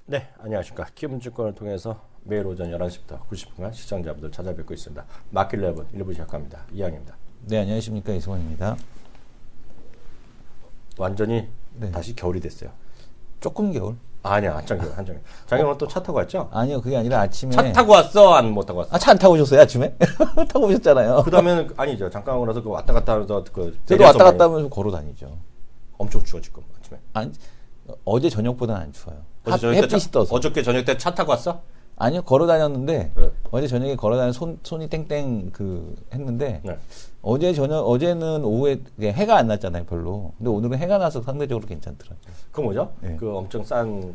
네, 안녕하십니까. 키움증권을 통해서 매일 오전 11시부터 90분간 시청자분들 찾아뵙고 있습니다. 마켓레븐 1부 시작합니다. 이항입니다. 네, 안녕하십니까. 이승원입니다. 완전히 네. 다시 겨울이 됐어요. 조금 겨울? 아니야, 한창 겨울, 한창 겨울. 장현은 또 차 타고 왔죠? 아니요, 그게 아니라 아침에. 차 타고 왔어? 안 못 타고 왔어? 아, 차 안 타고 오셨어요, 아침에? 타고 오셨잖아요. 그 다음에는, 아니죠. 잠깐 하고 나서 그 왔다 갔다 하면서 그. 저도 왔다 갔다 하면서 걸어 다니죠. 엄청 추워, 지금 아침에. 아니, 어제 저녁보다는 안 추워요. 어제 저녁 때 햇빛이 떠서. 어저께 저녁 때 차 타고 왔어? 아니요, 걸어 다녔는데, 네. 어제 저녁에 걸어 다녀서 손이 땡땡 했는데, 네. 어제는 오후에 해가 안 났잖아요, 별로. 근데 오늘은 해가 나서 상대적으로 괜찮더라고요. 그거 뭐죠? 네. 그 엄청 싼,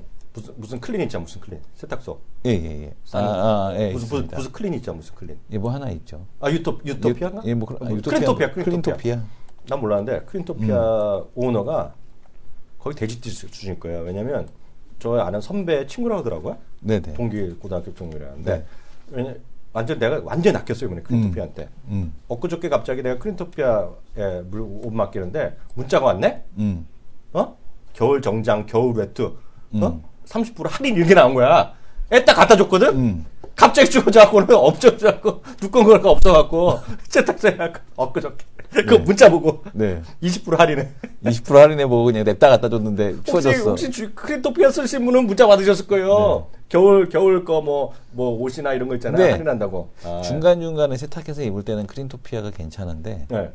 무슨 클린 있잖아, 무슨 클린. 세탁소. 예. 싼 예. 무슨 클린 있잖아, 무슨 클린. 예, 뭐 하나 있죠. 아, 유토피아인가? 예, 클린토피아. 난 몰랐는데 클린토피아 오너가 거의 돼지띠 수준일 거예요. 왜냐면 저 아는 선배 친구라고 하더라고요. 네네. 동기 고등학교 동료라는데 네. 왜냐 내가 완전 낚였어요 이번에 클린토피아한테. 엊그저께 갑자기 내가 클린토피아에 옷 맡기는데 문자가 왔네. 어? 겨울 정장, 겨울 외투, 30% 할인 이렇게 나온 거야. 애딱 갖다 줬거든. 갑자기 주워져갖고는 없어져갖고 두꺼운 거가 없어갖고 세탁소에 엊그저께 그 문자 보고 네. 20% 할인해. 20% 할인해 보고 그냥 냅다 갖다 줬는데 추워졌어. 혹시 크린토피아 쓰신 분은 문자 받으셨을 거예요. 네. 겨울 거 뭐 옷이나 이런 거 있잖아요. 네. 할인한다고. 중간중간에 세탁해서 입을 때는 크린토피아가 괜찮은데 네.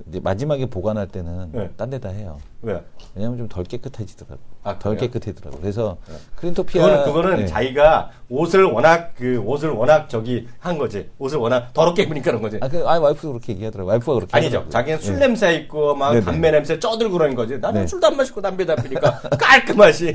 이제 마지막에 보관할 때는 네. 딴 데다 해요. 왜? 왜냐면 좀 덜 깨끗해지더라고. 아, 덜 그래요? 깨끗해지더라고. 그래서 크린토피아 그거는 네. 자기가 옷을 워낙 저기 한 거지. 옷을 워낙 더럽게 입으니까 그런 거지. 와이프도 그렇게 얘기하더라고. 와이프가 그렇게 아니죠. 하더라고요. 자기는 술 네. 냄새 있고 막 네네. 담배 냄새 쪄들고 그러는 거지. 나는 네. 술도 안 마시고 담배도 안 피니까 깔끔하지.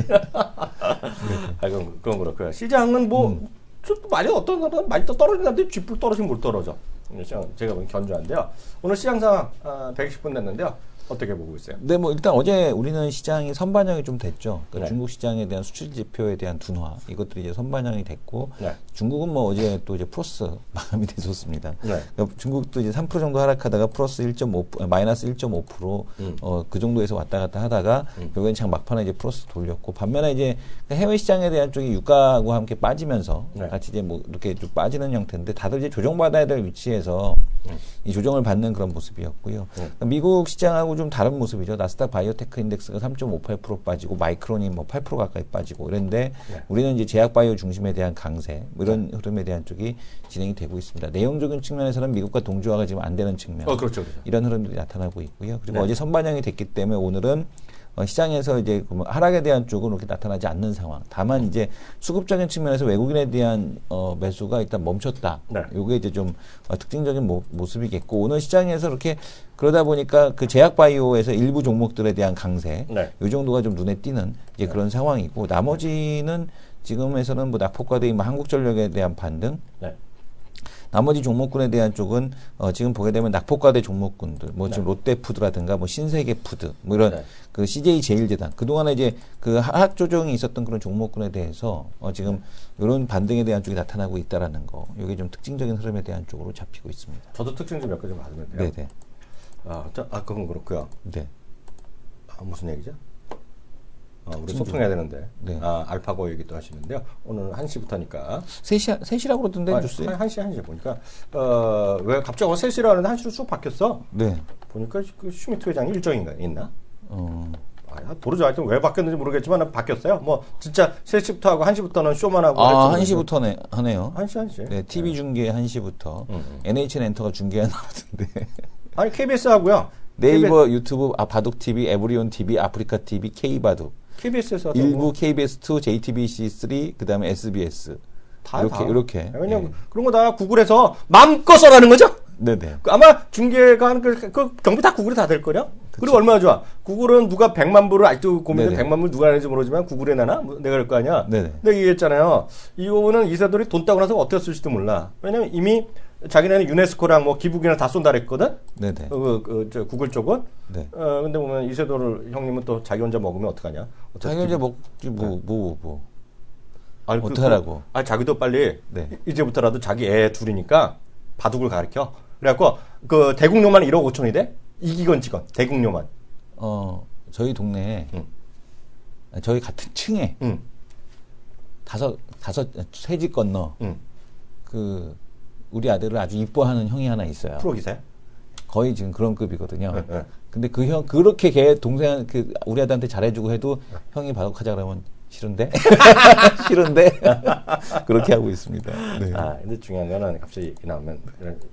그건 그렇고요. 시장은 뭐 좀 많이 어떤 거는 많이 또 떨어진다는데 쥐뿔 떨어지면 못 떨어져. 시장 제가 보기엔 견조한데요. 오늘 시장 상황 120분 됐는데요. 어떻게 보고 있어요? 네, 뭐 일단 어제 우리는 시장이 선반영이 좀 됐죠. 그러니까 네. 중국 시장에 대한 수출 지표에 대한 둔화 이것들이 이제 선반영이 됐고 네. 중국은 뭐 어제 또 이제 플러스 마감이 돼줬습니다. 네. 그러니까 중국도 이제 3% 정도 하락하다가 플러스 1.5 마이너스 1.5% 그 정도에서 왔다 갔다 하다가 결국엔 장 막판에 이제 플러스 돌렸고 반면에 이제 해외 시장에 대한 쪽이 유가하고 함께 빠지면서 네. 같이 이제 뭐 이렇게 좀 빠지는 형태인데 다들 이제 조정받아야 될 위치에서 이 조정을 받는 그런 모습이었고요. 그러니까 미국 시장하고 좀 다른 모습이죠. 나스닥 바이오테크 인덱스가 3.58% 빠지고 마이크론이 뭐 8% 가까이 빠지고 이런데 네. 우리는 이제 제약 바이오 중심에 대한 강세 뭐 이런 흐름에 대한 쪽이 진행이 되고 있습니다. 내용적인 측면에서는 미국과 동조화가 지금 안 되는 측면. 그렇죠. 이런 흐름들이 나타나고 있고요. 그리고 네. 어제 선반영이 됐기 때문에 오늘은 시장에서 이제 하락에 대한 쪽은 그렇게 나타나지 않는 상황. 다만 이제 수급적인 측면에서 외국인에 대한 매수가 일단 멈췄다. 네. 요게 이제 좀 특징적인 모습이겠고 오늘 시장에서 이렇게 그러다 보니까 그 제약 바이오에서 일부 종목들에 대한 강세, 네. 요 정도가 좀 눈에 띄는 이제 그런 상황이고 나머지는 지금에서는 뭐 낙폭과대인 뭐 한국전력에 대한 반등. 네. 나머지 종목군에 대한 쪽은 지금 보게 되면 낙폭과대 종목군들, 뭐 지금 롯데푸드라든가 뭐 신세계푸드, 뭐 이런 네. 그 CJ제일제당 그동안에 이제 그 하락 조정이 있었던 그런 종목군에 대해서 지금 이런 반등에 대한 쪽이 나타나고 있다라는 거, 이게 좀 특징적인 흐름에 대한 쪽으로 잡히고 있습니다. 저도 특징 좀 몇 가지 받으면 돼요. 네네. 그건 그렇고요. 네. 무슨 얘기죠? 우리 소통해야 되는데. 네. 알파고 얘기도 하시는데요. 오늘 1시부터니까. 3시라고 그러던데 뉴스에? 1시 보니까, 왜 갑자기 오늘 3시라 하는데 1시로 쑥 바뀌었어? 네. 보니까 그 슈미트 회장이 일정이 있나? 모르죠. 하여튼 왜 바뀌었는지 모르겠지만 난 바뀌었어요. 뭐, 진짜 3시부터 하고 1시부터는 쇼만 하고. 1시부터 하네요. 1시. 네, TV 중계 1시부터. NHN 엔터가 중계하는 거던데. 아니, KBS 하고요. 네이버, 유튜브, 바둑TV, 에브리온 TV, 아프리카 TV, K바둑. KBS에서 일부 KBS2, JTBC3, 그 다음에 SBS. 이렇게. 왜냐면 그런 거 다 구글에서 마음껏 써라는 거죠? 네네. 아마 중계가 하는 그 경비 다 구글에 다 될 거냐? 그리고 얼마나 좋아. 구글은 누가 100만 부를 아직도 고민돼. 100만 불 누가 하는지 모르지만 구글에 나나? 내가 할 거 아니야? 네네. 내가 얘기했잖아요. 이거는 이사들이 돈 따고 나서 어떻게 쓸지도 몰라. 왜냐면 이미 자기네는 유네스코랑 뭐 기부기나 다 쏜다 그랬거든? 네네. 저 구글 쪽은? 네. 근데 보면 이세돌 형님은 또 자기 혼자 먹으면 어떡하냐? 자기 혼자 먹지, 뭐. 아니, 어떡하라고. 자기도 빨리, 네. 이제부터라도 자기 애 둘이니까 바둑을 가르쳐. 그래갖고, 그 대국료만 1억 5천이 돼? 이기건 직원, 대국료만. 저희 동네에, 저희 같은 층에, 세지 건너 그 우리 아들을 아주 이뻐하는 형이 하나 있어요. 프로 기사요? 거의 지금 그런 급이거든요. 네. 근데 그 형 그렇게 걔 동생 그 우리 아들한테 잘해주고 해도 형이 바둑하자 그러면 싫은데 싫은데 그렇게 하고 있습니다. 네. 근데 중요한 거는 갑자기 얘기 나오면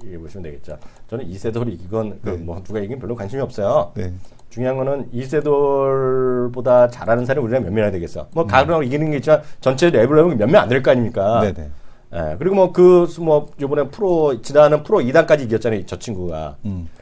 이게 보시면 되겠죠. 저는 이세돌이 이건 뭐 누가 이긴 별로 관심이 없어요. 네. 중요한 거는 이세돌보다 잘하는 사람이 우리나라 몇 명이나 되겠어. 뭐 가능하고 이기는 게 있지만 전체 레벨로 몇 명 안 될 거 아닙니까? 네네. 그리고 뭐 요번에 지난해 프로 2단까지 이겼잖아요. 저 친구가.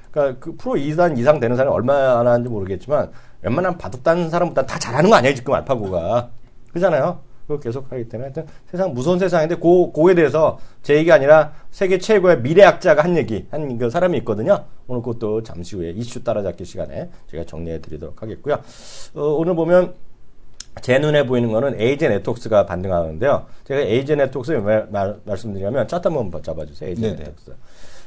그러니까 그 프로 2단 이상 되는 사람이 얼마나 하는지 모르겠지만 웬만한 바둑 따는 사람보다 다 잘하는 거 아니에요, 지금 알파고가. 그렇잖아요. 그거 계속 하기 때문에 하여튼 세상 무서운 세상인데 그거에 대해서 제 얘기 아니라 세계 최고의 미래학자가 한 얘기 한 그 사람이 있거든요. 오늘 그것도 잠시 후에 이슈 따라잡기 시간에 제가 정리해 드리도록 하겠고요. 오늘 보면 제 눈에 보이는 거는 에이제 네트워크스가 반등하는데요. 제가 에이제 네트워크스 왜 말씀드리냐면 차트 한번 잡아주세요. 에이제 네트워크스.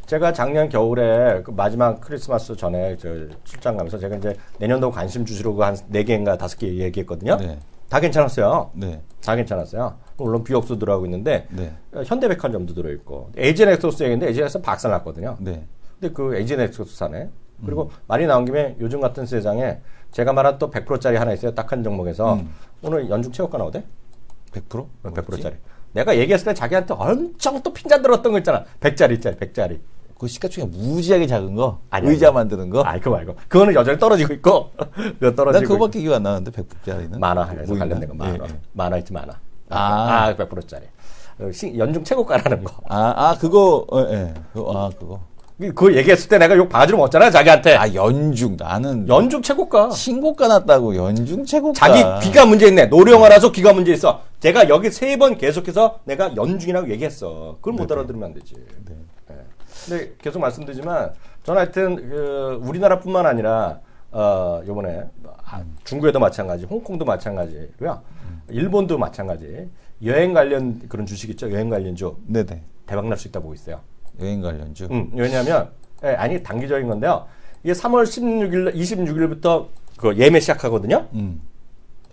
제가 작년 겨울에 그 마지막 크리스마스 전에 저 출장 가면서 제가 이제 내년도 관심 주시려고 한 4개인가 5개 얘기했거든요. 네. 다 괜찮았어요. 네. 다 괜찮았어요. 물론 비옥수 들어가고 있는데 네. 현대백화점도 들어있고 에이제 네트워크스 얘기인데 에이제 네트워크스 박살났거든요. 네. 근데 그 에이제 네트워크스 사네. 그리고 말이 나온 김에 요즘 같은 세상에 제가 말한 또 100%짜리 하나 있어요. 딱 한 종목에서 오늘 연중 최고가 나오대? 100%? 100%짜리. 내가 얘기했을 때 자기한테 엄청 또 핀잔 들었던 거 있잖아. 100짜리. 그 시가총액 무지하게 작은 거? 의자 만드는 거? 그거 말고. 그거는 여전히 떨어지고 있고. 그거 떨어지고. 난 그거밖에 기억 안 나는데, 100%짜리는. 만화에서 관련된 거, 만화. 예, 예. 만화 있지, 만화. 100%짜리. 연중 최고가라는 거. 그거, 예. 그거. 그거 얘기했을 때 내가 욕 바가지로 먹었잖아, 자기한테. 연중. 나는. 연중 최고가. 신고가 났다고, 연중 최고가. 자기 귀가 문제 있네. 노령화라서 귀가 문제 있어. 제가 여기 3번 계속해서 내가 연중이라고 얘기했어. 그걸 못 알아들으면 안 되지. 네. 근데 계속 말씀드리지만, 저는 하여튼, 우리나라뿐만 아니라, 요번에, 중국에도 마찬가지, 홍콩도 마찬가지고요. 일본도 마찬가지. 여행 관련 그런 주식 있죠? 여행 관련주. 네네. 대박 날 수 있다 보고 있어요. 여행 관련주? 왜냐면, 단기적인 건데요. 이게 3월 26일부터 그 예매 시작하거든요.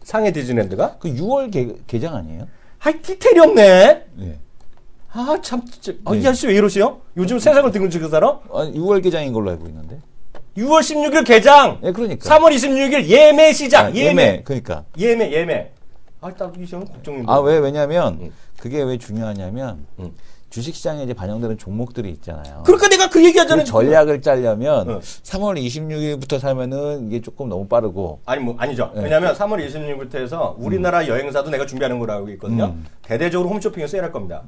상해 디즈니랜드가. 그 6월 개장 아니에요? 디테일이 없네. 네. 참, 진짜. 이 아저씨 왜 이러시요? 요즘 세상을 등글지그 살아? 6월 개장인 걸로 알고 있는데. 6월 16일 개장. 네, 그러니까. 3월 26일 예매 시작. 예매. 그러니까. 예매. 딱 이 시험은 걱정인데. 왜냐면, 그게 왜 중요하냐면, 주식시장에 이제 반영되는 종목들이 있잖아요. 그러니까 내가 그 얘기하잖아요. 그 전략을 짜려면 3월 26일부터 사면은 이게 조금 너무 빠르고. 아니죠. 네. 왜냐면 3월 26일부터 해서 우리나라 여행사도 내가 준비하는 거라고 있거든요. 대대적으로 홈쇼핑에 세일할 겁니다.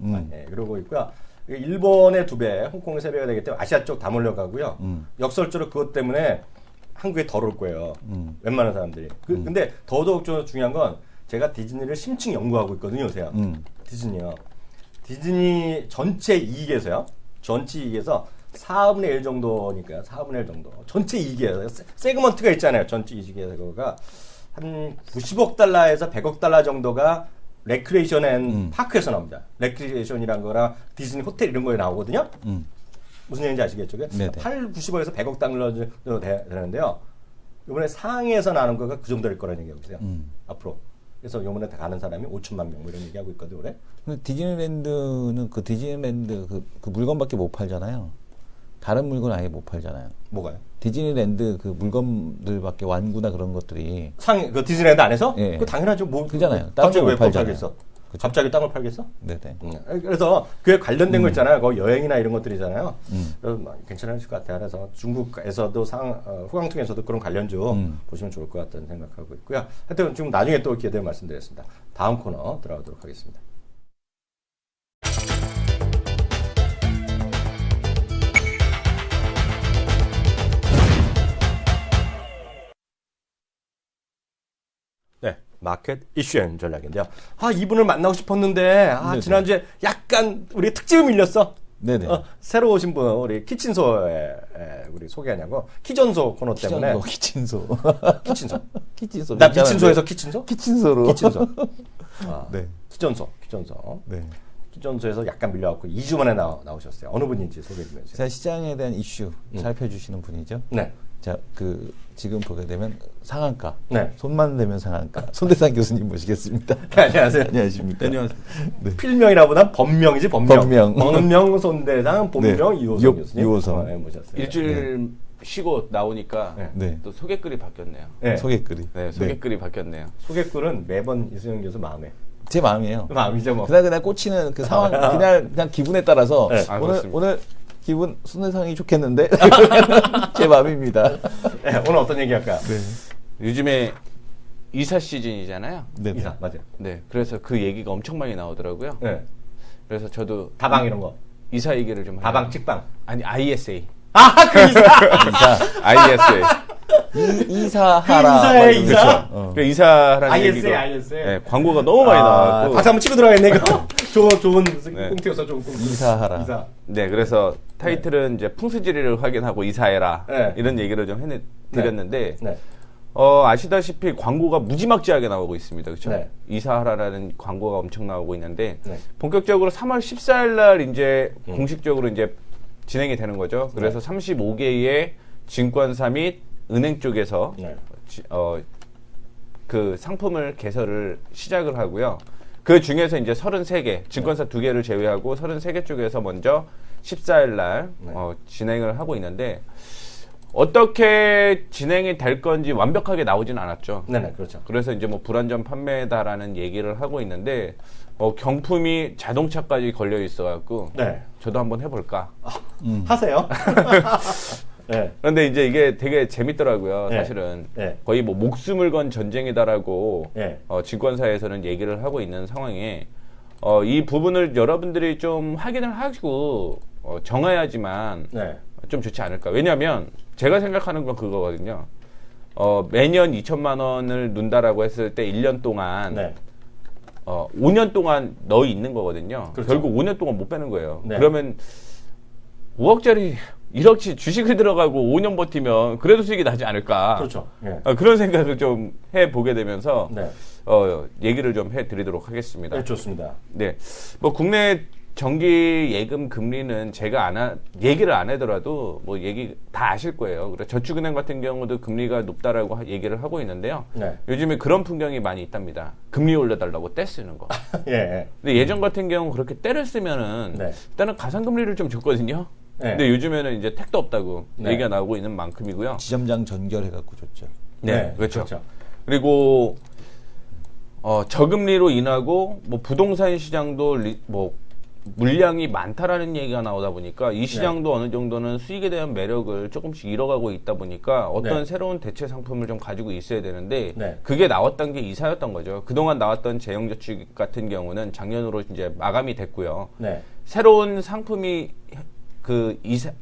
그러고 있고요. 일본의 2배, 홍콩의 3배가 되기 때문에 아시아 쪽 다 몰려가고요. 역설적으로 그것 때문에 한국에 덜 올 거예요. 웬만한 사람들이. 근데 더더욱 좀 중요한 건 제가 디즈니를 심층 연구하고 있거든요, 요새. 디즈니요. 디즈니 전체 이익에서요. 전체 이익에서 4분의 1 정도니까요. 4분의 1 정도. 전체 이익에서 세그먼트가 있잖아요. 전체 이익에서가 한 90억 달러에서 100억 달러 정도가 레크레이션 앤 파크에서 나옵니다. 레크레이션이란 거랑 디즈니 호텔 이런 거에 나오거든요. 무슨 얘기인지 아시겠죠? 90억에서 100억 달러 정도 되는데요. 이번에 상해에서 나는 거가 그 정도 될 거라는 얘기하고 있어요. 앞으로. 그래서 요번에 가는 사람이 5천만 명 이런 얘기하고 있거든요, 올해. 근데 디즈니랜드는 그 물건밖에 못 팔잖아요. 다른 물건 아예 못 팔잖아요. 뭐가요? 디즈니랜드 그 물건들밖에 완구나 그런 것들이 그 디즈니랜드 안에서? 예. 그거 당연하죠. 그잖아요. 갑자기 왜 팔겠어? 그쵸? 갑자기 땅을 팔겠어? 네네. 그래서 그에 관련된 거 있잖아요. 거 여행이나 이런 것들이잖아요. 그래서 괜찮을 것 같아요. 그래서 중국에서도 후광통에서도 그런 관련주 보시면 좋을 것 같다는 생각하고 있고요. 하여튼 지금 나중에 또 기회 되면 말씀드리겠습니다. 다음 코너 들어가도록 하겠습니다. 네, 마켓 이슈앤 전략인데요. 이분을 만나고 싶었는데, 지난주에 약간 우리 특집이 밀렸어. 네네. 새로 오신 분, 우리 키친소에 우리 소개하냐고. 키전소 코너 때문에. 키친소. 나 미친소에서 키친소? 키친소로. 키친소. 네. 키전소. 네. 키전소에서 약간 밀려갖고 2주 만에 나오셨어요. 어느 분인지 소개해 주세요. 제가 시장에 대한 이슈 살펴주시는 분이죠. 네. 자, 지금 보게 되면 상한가. 네. 손만 대면 상한가. 손대상 교수님 모시겠습니다. 네, 안녕하세요. 안녕하십니까. 안녕하세요. 필명이라보다 본명이지, 본명. 본명. 본명 손대상, 본명 네. 이호성 교수님. 이호성. 네, 모셨어요. 일주일 쉬고 나오니까 네. 또 소개글이 바뀌었네요. 네. 소개글이. 네, 소개글이 바뀌었네요. 소개글은 매번 이수영 교수 마음에. 제 마음이에요. 마음이죠, 뭐. 그날 꽂히는 그 상황, 그냥 기분에 따라서 네. 아, 오늘 그렇습니다. 오늘 기분 손대상이 좋겠는데 제 마음입니다. 네, 오늘 어떤 얘기 할까요? 요즘에 이사 시즌이잖아요. 네. 이사, 맞아요. 네, 그래서 그 얘기가 엄청 많이 나오더라고요. 네. 그래서 저도 다방 이런 거. 이사 얘기를 좀 다방, 하려고. 찍방. 아니 ISA. 아, 그 이사! ISA. 이사하라. 이사해, 막 이사. 그렇죠. 그 이사라는 ISA, 얘기가 ISA. 네, 광고가 너무 많이 나왔고. 박수 한번 치고 들어가겠네, 이거. 좋은 네. 꽁트여서 좋은 꽁트. 이사하라. 이사. 네, 그래서 타이틀은 이제 풍수지리를 확인하고 이사해라. 네. 이런 얘기를 좀 드렸는데 네. 아시다시피 광고가 무지막지하게 나오고 있습니다. 그렇죠? 네. 이사하라라는 광고가 엄청 나오고 있는데 네. 본격적으로 3월 14일 날 이제 공식적으로 이제 진행이 되는 거죠. 그래서 35개의 증권사 및 은행 쪽에서 네. 그 상품을 개설을 시작을 하고요. 그 중에서 이제 33개, 증권사 2개를 제외하고 33개 쪽에서 먼저 14일 날 네. 진행을 하고 있는데 어떻게 진행이 될 건지 완벽하게 나오진 않았죠. 네네, 그렇죠. 그래서 이제 뭐 불안전 판매다라는 얘기를 하고 있는데 경품이 자동차까지 걸려 있어갖고 네. 저도 한번 해볼까. 하세요. 네. 그런데 이제 이게 되게 재밌더라고요. 네. 사실은 네. 거의 뭐 목숨을 건 전쟁이다라고 네. 증권사에서는 얘기를 하고 있는 상황에 이 부분을 여러분들이 좀 확인을 하시고 정해야지만 네. 좀 좋지 않을까. 왜냐하면 제가 생각하는 건 그거거든요. 매년 2천만 원을 눈다라고 했을 때 1년 동안 네. 5년 동안 넣어 있는 거거든요. 그렇죠. 결국 5년 동안 못 빼는 거예요. 네. 그러면 5억짜리 1억치 주식을 들어가고 5년 버티면 그래도 수익이 나지 않을까. 그렇죠. 네. 그런 생각을 좀 해보게 되면서 네. 얘기를 좀 해드리도록 하겠습니다. 네, 좋습니다. 네, 뭐 국내 정기 예금 금리는 제가 얘기를 안 하더라도 뭐 얘기 다 아실 거예요. 그래 저축은행 같은 경우도 금리가 높다라고 얘기를 하고 있는데요. 네. 요즘에 그런 풍경이 많이 있답니다. 금리 올려달라고 떼 쓰는 거. 예. 근데 예전 같은 경우 그렇게 떼를 쓰면은 네. 일단은 가상금리를 좀 줬거든요. 네. 근데 요즘에는 이제 택도 없다고 네. 얘기가 나오고 있는 만큼이고요. 지점장 전결해갖고 줬죠. 네, 그렇죠. 그리고 저금리로 인하고 뭐 부동산 시장도 뭐 물량이 많다라는 얘기가 나오다 보니까 이 시장도 어느 정도는 수익에 대한 매력을 조금씩 잃어가고 있다 보니까 어떤 네. 새로운 대체 상품을 좀 가지고 있어야 되는데 네. 그게 나왔던 게 이사였던 거죠. 그동안 나왔던 재형저축 같은 경우는 작년으로 이제 마감이 됐고요. 네. 새로운 상품이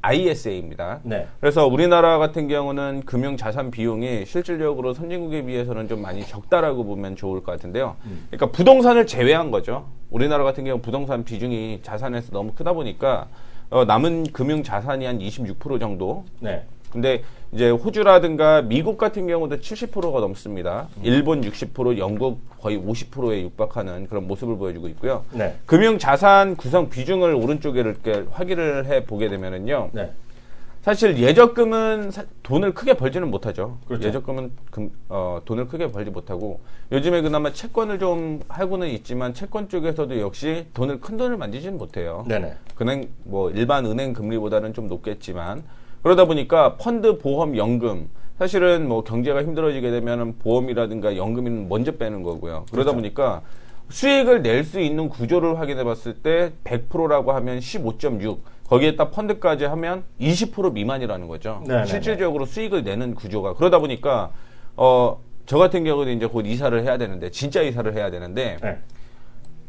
ISA입니다. 네. 그래서 우리나라 같은 경우는 금융 자산 비용이 실질적으로 선진국에 비해서는 좀 많이 적다라고 보면 좋을 것 같은데요. 그러니까 부동산을 제외한 거죠. 우리나라 같은 경우 부동산 비중이 자산에서 너무 크다 보니까 남은 금융 자산이 한 26% 정도. 네. 근데 이제 호주라든가 미국 같은 경우도 70%가 넘습니다. 일본 60%, 영국 거의 50%에 육박하는 그런 모습을 보여주고 있고요. 네. 금융 자산 구성 비중을 오른쪽에 이렇게 확인을 해 보게 되면은요. 네. 사실 예적금은 돈을 크게 벌지는 못하죠. 그렇죠. 예적금은 돈을 크게 벌지 못하고 요즘에 그나마 채권을 좀 하고는 있지만 채권 쪽에서도 역시 큰 돈을 만지지는 못해요. 네네. 그냥 뭐 일반 은행 금리보다는 좀 높겠지만 그러다 보니까 펀드, 보험, 연금 사실은 뭐 경제가 힘들어지게 되면 보험이라든가 연금은 먼저 빼는 거고요. 그러다 그렇죠. 보니까 수익을 낼 수 있는 구조를 확인해 봤을 때 100%라고 하면 15.6 거기에다 펀드까지 하면 20% 미만이라는 거죠. 네네네. 실질적으로 수익을 내는 구조가 그러다 보니까 저 같은 경우도 이제 곧 이사를 해야 되는데 진짜 이사를 해야 되는데 네.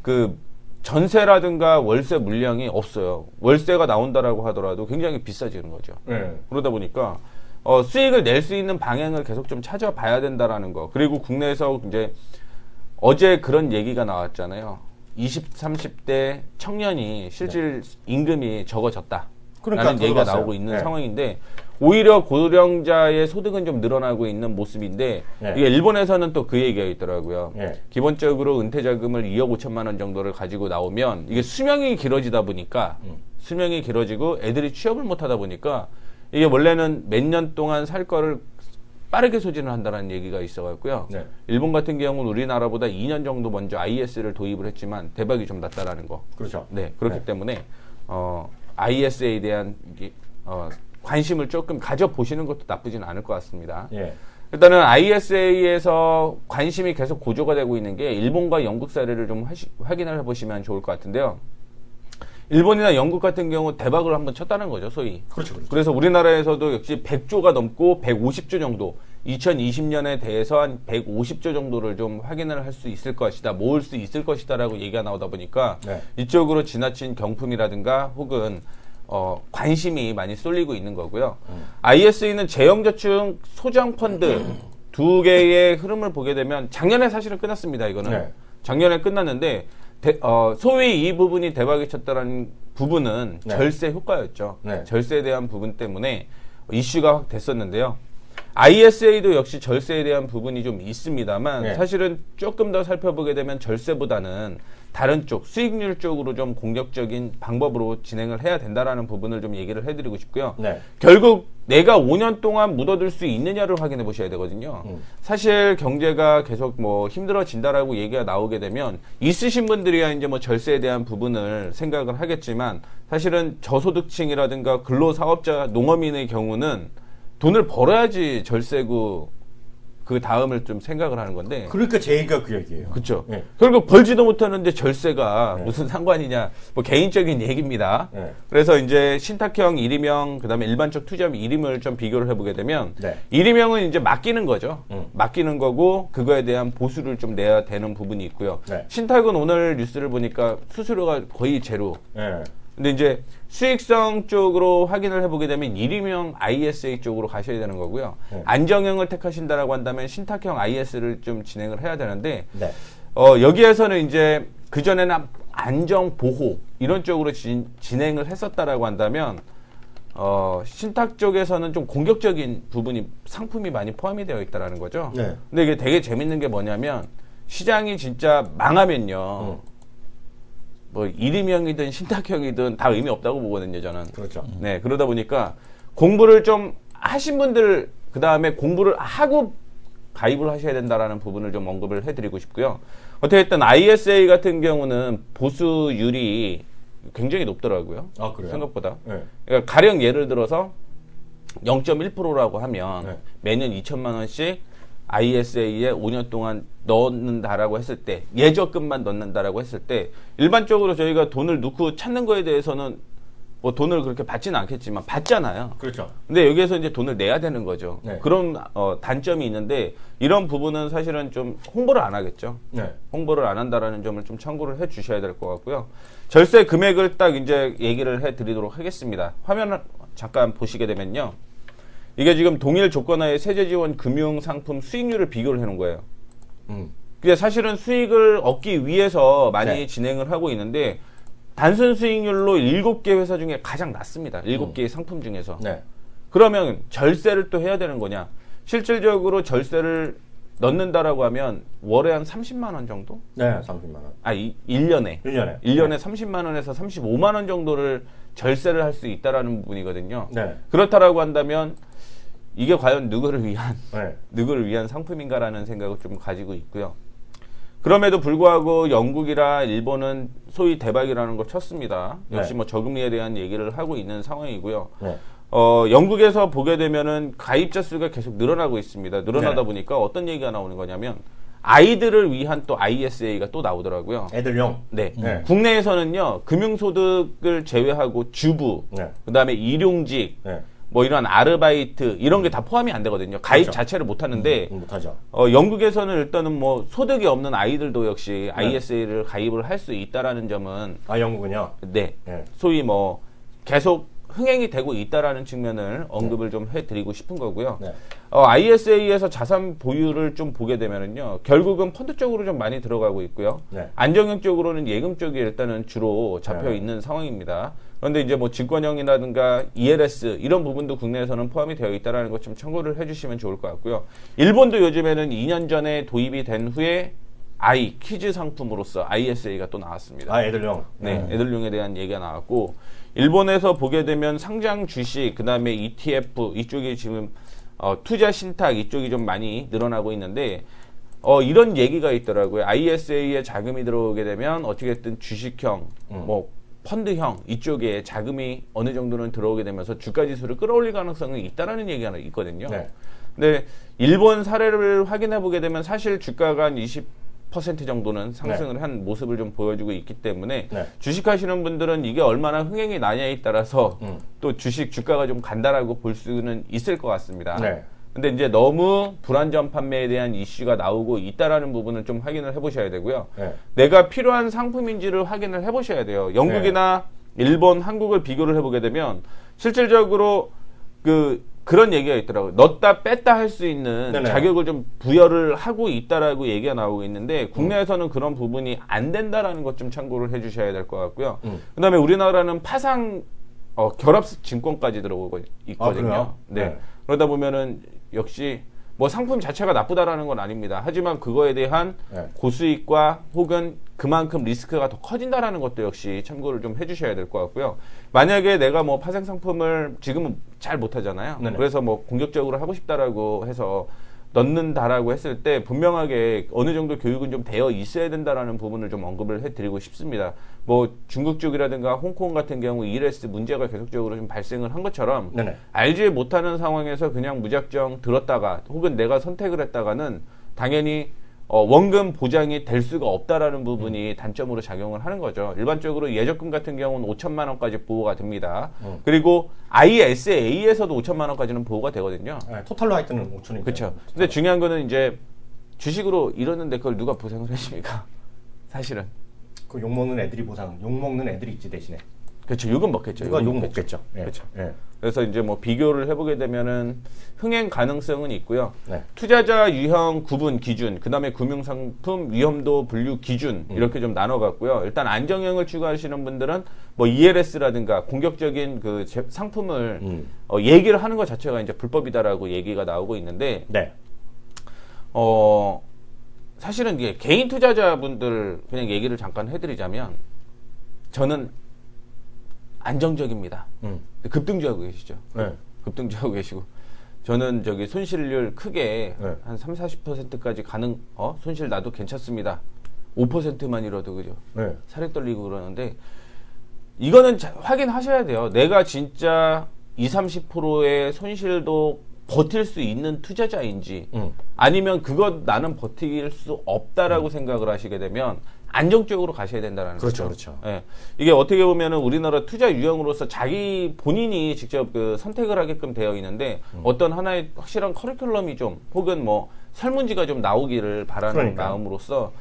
그 전세라든가 월세 물량이 없어요. 월세가 나온다라고 하더라도 굉장히 비싸지는 거죠. 네. 그러다 보니까 수익을 낼 수 있는 방향을 계속 좀 찾아봐야 된다라는 거. 그리고 국내에서 이제 어제 그런 얘기가 나왔잖아요. 20, 30대 청년이 실질 임금이 적어졌다. 그러니까 라는 얘기가 들어봤어요. 나오고 있는 네. 상황인데 오히려 고령자의 소득은 좀 늘어나고 있는 모습인데 네. 이게 일본에서는 또 그 얘기가 있더라고요. 네. 기본적으로 은퇴 자금을 2억 5천만 원 정도를 가지고 나오면 이게 수명이 길어지다 보니까 수명이 길어지고 애들이 취업을 못 하다 보니까 이게 원래는 몇 년 동안 살 거를 빠르게 소진을 한다는 얘기가 있어갖고요. 네. 일본 같은 경우는 우리나라보다 2년 정도 먼저 IS를 도입을 했지만 대박이 좀 났다라는 거. 그렇죠. 네, 그렇기 네. 때문에 IS에 대한 관심을 조금 가져보시는 것도 나쁘진 않을 것 같습니다. 예. 일단은 ISA에서 관심이 계속 고조가 되고 있는 게 일본과 영국 사례를 좀 확인을 해보시면 좋을 것 같은데요. 일본이나 영국 같은 경우 대박을 한번 쳤다는 거죠, 소위. 그렇죠. 그렇죠. 그래서 우리나라에서도 역시 100조가 넘고 150조 정도, 2020년에 대해서 한 150조 정도를 좀 확인을 할 수 있을 것이다, 모을 수 있을 것이다라고 얘기가 나오다 보니까 네. 이쪽으로 지나친 경품이라든가 혹은 관심이 많이 쏠리고 있는 거고요. ISE는 제형저축 소장 펀드 두 개의 흐름을 보게 되면 작년에 사실은 끝났습니다. 이거는 네. 작년에 끝났는데 소위 이 부분이 대박이 쳤다는 부분은 네. 절세 효과였죠. 네. 절세에 대한 부분 때문에 이슈가 확 됐었는데요. ISA도 역시 절세에 대한 부분이 좀 있습니다만 네. 사실은 조금 더 살펴보게 되면 절세보다는 다른 쪽 수익률 쪽으로 좀 공격적인 방법으로 진행을 해야 된다라는 부분을 좀 얘기를 해드리고 싶고요. 네. 결국 내가 5년 동안 묻어둘 수 있느냐를 확인해 보셔야 되거든요. 사실 경제가 계속 뭐 힘들어진다라고 얘기가 나오게 되면 있으신 분들이야 이제 뭐 절세에 대한 부분을 생각을 하겠지만 사실은 저소득층이라든가 근로사업자, 농어민의 경우는 돈을 벌어야지 절세고 그 다음을 좀 생각을 하는 건데. 그러니까 제 얘기가 그 얘기예요. 그렇죠. 네. 결국 벌지도 못하는데 절세가 네. 무슨 상관이냐. 뭐 개인적인 얘기입니다. 네. 그래서 이제 신탁형 1임형 그다음에 일반적 투자금 1임을 좀 비교를 해보게 되면 네. 1임형은 이제 맡기는 거죠. 맡기는 거고 그거에 대한 보수를 좀 내야 되는 부분이 있고요. 네. 신탁은 오늘 뉴스를 보니까 수수료가 거의 제로. 네. 근데 이제 수익성 쪽으로 확인을 해보게 되면 1임형 ISA 쪽으로 가셔야 되는 거고요. 네. 안정형을 택하신다라고 한다면 신탁형 IS를 좀 진행을 해야 되는데 네. 여기에서는 이제 그전에는 안정 보호 이런 쪽으로 진행을 했었다라고 한다면 신탁 쪽에서는 좀 공격적인 부분이 상품이 많이 포함이 되어 있다라는 거죠. 네. 근데 이게 되게 재밌는 게 뭐냐면 시장이 진짜 망하면요. 뭐 1임형이든 신탁형이든 다 의미 없다고 보거든요, 저는. 그렇죠. 네, 그러다 보니까 공부를 좀 하신 분들 그 다음에 공부를 하고 가입을 하셔야 된다라는 부분을 좀 언급을 해드리고 싶고요. 어떻게든 ISA 같은 경우는 보수율이 굉장히 높더라고요. 아, 그래요? 생각보다. 네. 그러니까 가령 예를 들어서 0.1%라고 하면 네. 매년 2천만 원씩 ISA에 5년 동안 넣는다라고 했을 때 예적금만 넣는다라고 했을 때 일반적으로 저희가 돈을 넣고 찾는 거에 대해서는 뭐 돈을 그렇게 받지는 않겠지만 받잖아요. 그렇죠. 근데 여기에서 이제 돈을 내야 되는 거죠. 네. 그런 단점이 있는데 이런 부분은 사실은 좀 홍보를 안 하겠죠. 네. 홍보를 안 한다라는 점을 좀 참고를 해 주셔야 될 것 같고요. 절세 금액을 딱 이제 얘기를 해 드리도록 하겠습니다. 화면을 잠깐 보시게 되면요. 이게 지금 동일 조건하에 세제 지원 금융 상품 수익률을 비교를 해 놓은 거예요. 근데 사실은 수익을 얻기 위해서 많이 네. 진행을 하고 있는데 단순 수익률로 7개 회사 중에 가장 낮습니다. 7개의 상품 중에서. 네. 그러면 절세를 또 해야 되는 거냐? 실질적으로 절세를 넣는다라고 하면 월에 한 30만 원 정도? 네, 30만 원. 1년에. 1년에. 1년에 30만 원에서 35만 원 정도를 절세를 할 수 있다라는 부분이거든요. 네. 그렇다라고 한다면 이게 과연 누구를 위한 상품인가라는 생각을 좀 가지고 있고요. 그럼에도 불구하고 영국이라 일본은 소위 대박이라는 걸 쳤습니다. 역시 네. 뭐 저금리에 대한 얘기를 하고 있는 상황이고요. 네. 영국에서 보게 되면은 가입자 수가 계속 늘어나고 있습니다. 늘어나다 네. 보니까 어떤 얘기가 나오는 거냐면 아이들을 위한 또 ISA가 또 나오더라고요. 애들용. 네. 네. 국내에서는요, 금융소득을 제외하고 주부, 네. 그 다음에 일용직, 네. 뭐 이런 아르바이트, 이런 게 다 포함이 안 되거든요. 가입 그렇죠. 자체를 못 하는데, 못하죠. 영국에서는 일단은 뭐 소득이 없는 아이들도 역시 ISA를 가입을 할 수 있다라는 점은, 아, 영국은요? 네. 네. 소위 뭐 계속 흥행이 되고 있다라는 측면을 언급을 좀 해드리고 싶은 거고요. 네. ISA에서 자산 보유를 좀 보게 되면은요, 결국은 펀드 쪽으로 좀 많이 들어가고 있고요. 네. 안정형 쪽으로는 예금 쪽이 일단은 주로 잡혀 네. 있는 상황입니다. 그런데 이제 뭐 증권형이라든가 ELS 이런 부분도 국내에서는 포함이 되어 있다는 것 좀 참고를 해주시면 좋을 것 같고요. 일본도 요즘에는 2년 전에 도입이 된 후에 키즈 상품으로서 ISA가 또 나왔습니다. 애들용. 네, 애들용에 대한 얘기가 나왔고 일본에서 보게 되면 상장 주식 그다음에 ETF 이쪽이 지금 투자 신탁 이쪽이 좀 많이 늘어나고 있는데 이런 얘기가 있더라고요. ISA에 자금이 들어오게 되면 어떻게든 주식형 뭐 펀드형 이쪽에 자금이 어느 정도는 들어오게 되면서 주가 지수를 끌어올릴 가능성이 있다라는 얘기가 있거든요. 네. 근데 일본 사례를 확인해 보게 되면 사실 주가가 한 20% 정도는 상승을 한 모습을 좀 보여주고 있기 때문에 주식하시는 분들은 이게 얼마나 흥행이 나냐에 따라서 또 주식 주가가 좀 간다라고 볼 수는 있을 것 같습니다. 근데 이제 너무 불안전 판매에 대한 이슈가 나오고 있다라는 부분을 좀 확인을 해보셔야 되고요. 내가 필요한 상품인지를 확인을 해보셔야 돼요. 영국이나 일본, 한국을 비교를 해보게 되면 실질적으로 그런 얘기가 있더라고요. 넣었다 뺐다 할 수 있는 자격을 좀 부여를 하고 있다라고 얘기가 나오고 있는데 국내에서는 그런 부분이 안 된다라는 것 좀 참고를 해주셔야 될 것 같고요. 그다음에 우리나라는 파상 결합 증권까지 들어오고 있거든요. 네. 그러다 보면은 역시 뭐 상품 자체가 나쁘다라는 건 아닙니다. 하지만 그거에 대한 고수익과 혹은 그만큼 리스크가 더 커진다라는 것도 역시 참고를 좀 해주셔야 될 것 같고요. 만약에 내가 뭐 파생 상품을 지금은 잘 못하잖아요. 그래서 뭐 공격적으로 하고 싶다라고 해서 넣는다라고 했을 때 분명하게 어느 정도 교육은 좀 되어 있어야 된다라는 부분을 좀 언급을 해드리고 싶습니다. 뭐 중국 쪽이라든가 홍콩 같은 경우 ELS 문제가 계속적으로 좀 발생을 한 것처럼 알지 못하는 상황에서 그냥 무작정 들었다가 혹은 내가 선택을 했다가는 당연히 원금 보장이 될 수가 없다라는 부분이 단점으로 작용을 하는 거죠. 일반적으로 예적금 같은 경우는 5천만 원까지 보호가 됩니다. 그리고 ISA에서도 5천만 원까지는 보호가 되거든요. 토탈로 할 때는 5천이죠. 그렇죠. 근데 중요한 거는 이제 주식으로 이러는데 그걸 누가 보상을 해줍니까? 사실은. 그 욕먹는 애들이 욕먹는 애들이 있지 대신에. 그렇죠. 욕은 먹겠죠. 누가 욕 먹겠죠. 그렇죠. 그래서 이제 뭐 비교를 해보게 되면은 흥행 가능성은 있고요. 투자자 유형 구분 기준, 그 다음에 금융상품 위험도 분류 기준 이렇게 좀 나눠갔고요. 일단 안정형을 추구하시는 분들은 뭐 ELS라든가 공격적인 그 상품을 얘기를 하는 것 자체가 이제 불법이다라고 얘기가 나오고 있는데, 사실은 이게 개인 투자자분들 그냥 얘기를 잠깐 해드리자면 저는 안정적입니다. 급등주하고 계시죠? 급등주하고 계시고 저는 저기 손실률 크게 한 30-40%까지 가능 손실 나도 괜찮습니다. 5%만이라도 그죠? 살이 떨리고 그러는데 이거는 확인하셔야 돼요. 내가 진짜 20-30%의 손실도 버틸 수 있는 투자자인지 아니면 그것 나는 버틸 수 없다라고 생각을 하시게 되면 안정적으로 가셔야 된다는 거죠. 그렇죠. 예. 이게 어떻게 보면은 우리나라 투자 유형으로서 자기 본인이 직접 그 선택을 하게끔 되어 있는데 어떤 하나의 확실한 커리큘럼이 좀 혹은 뭐 설문지가 좀 나오기를 바라는 마음으로써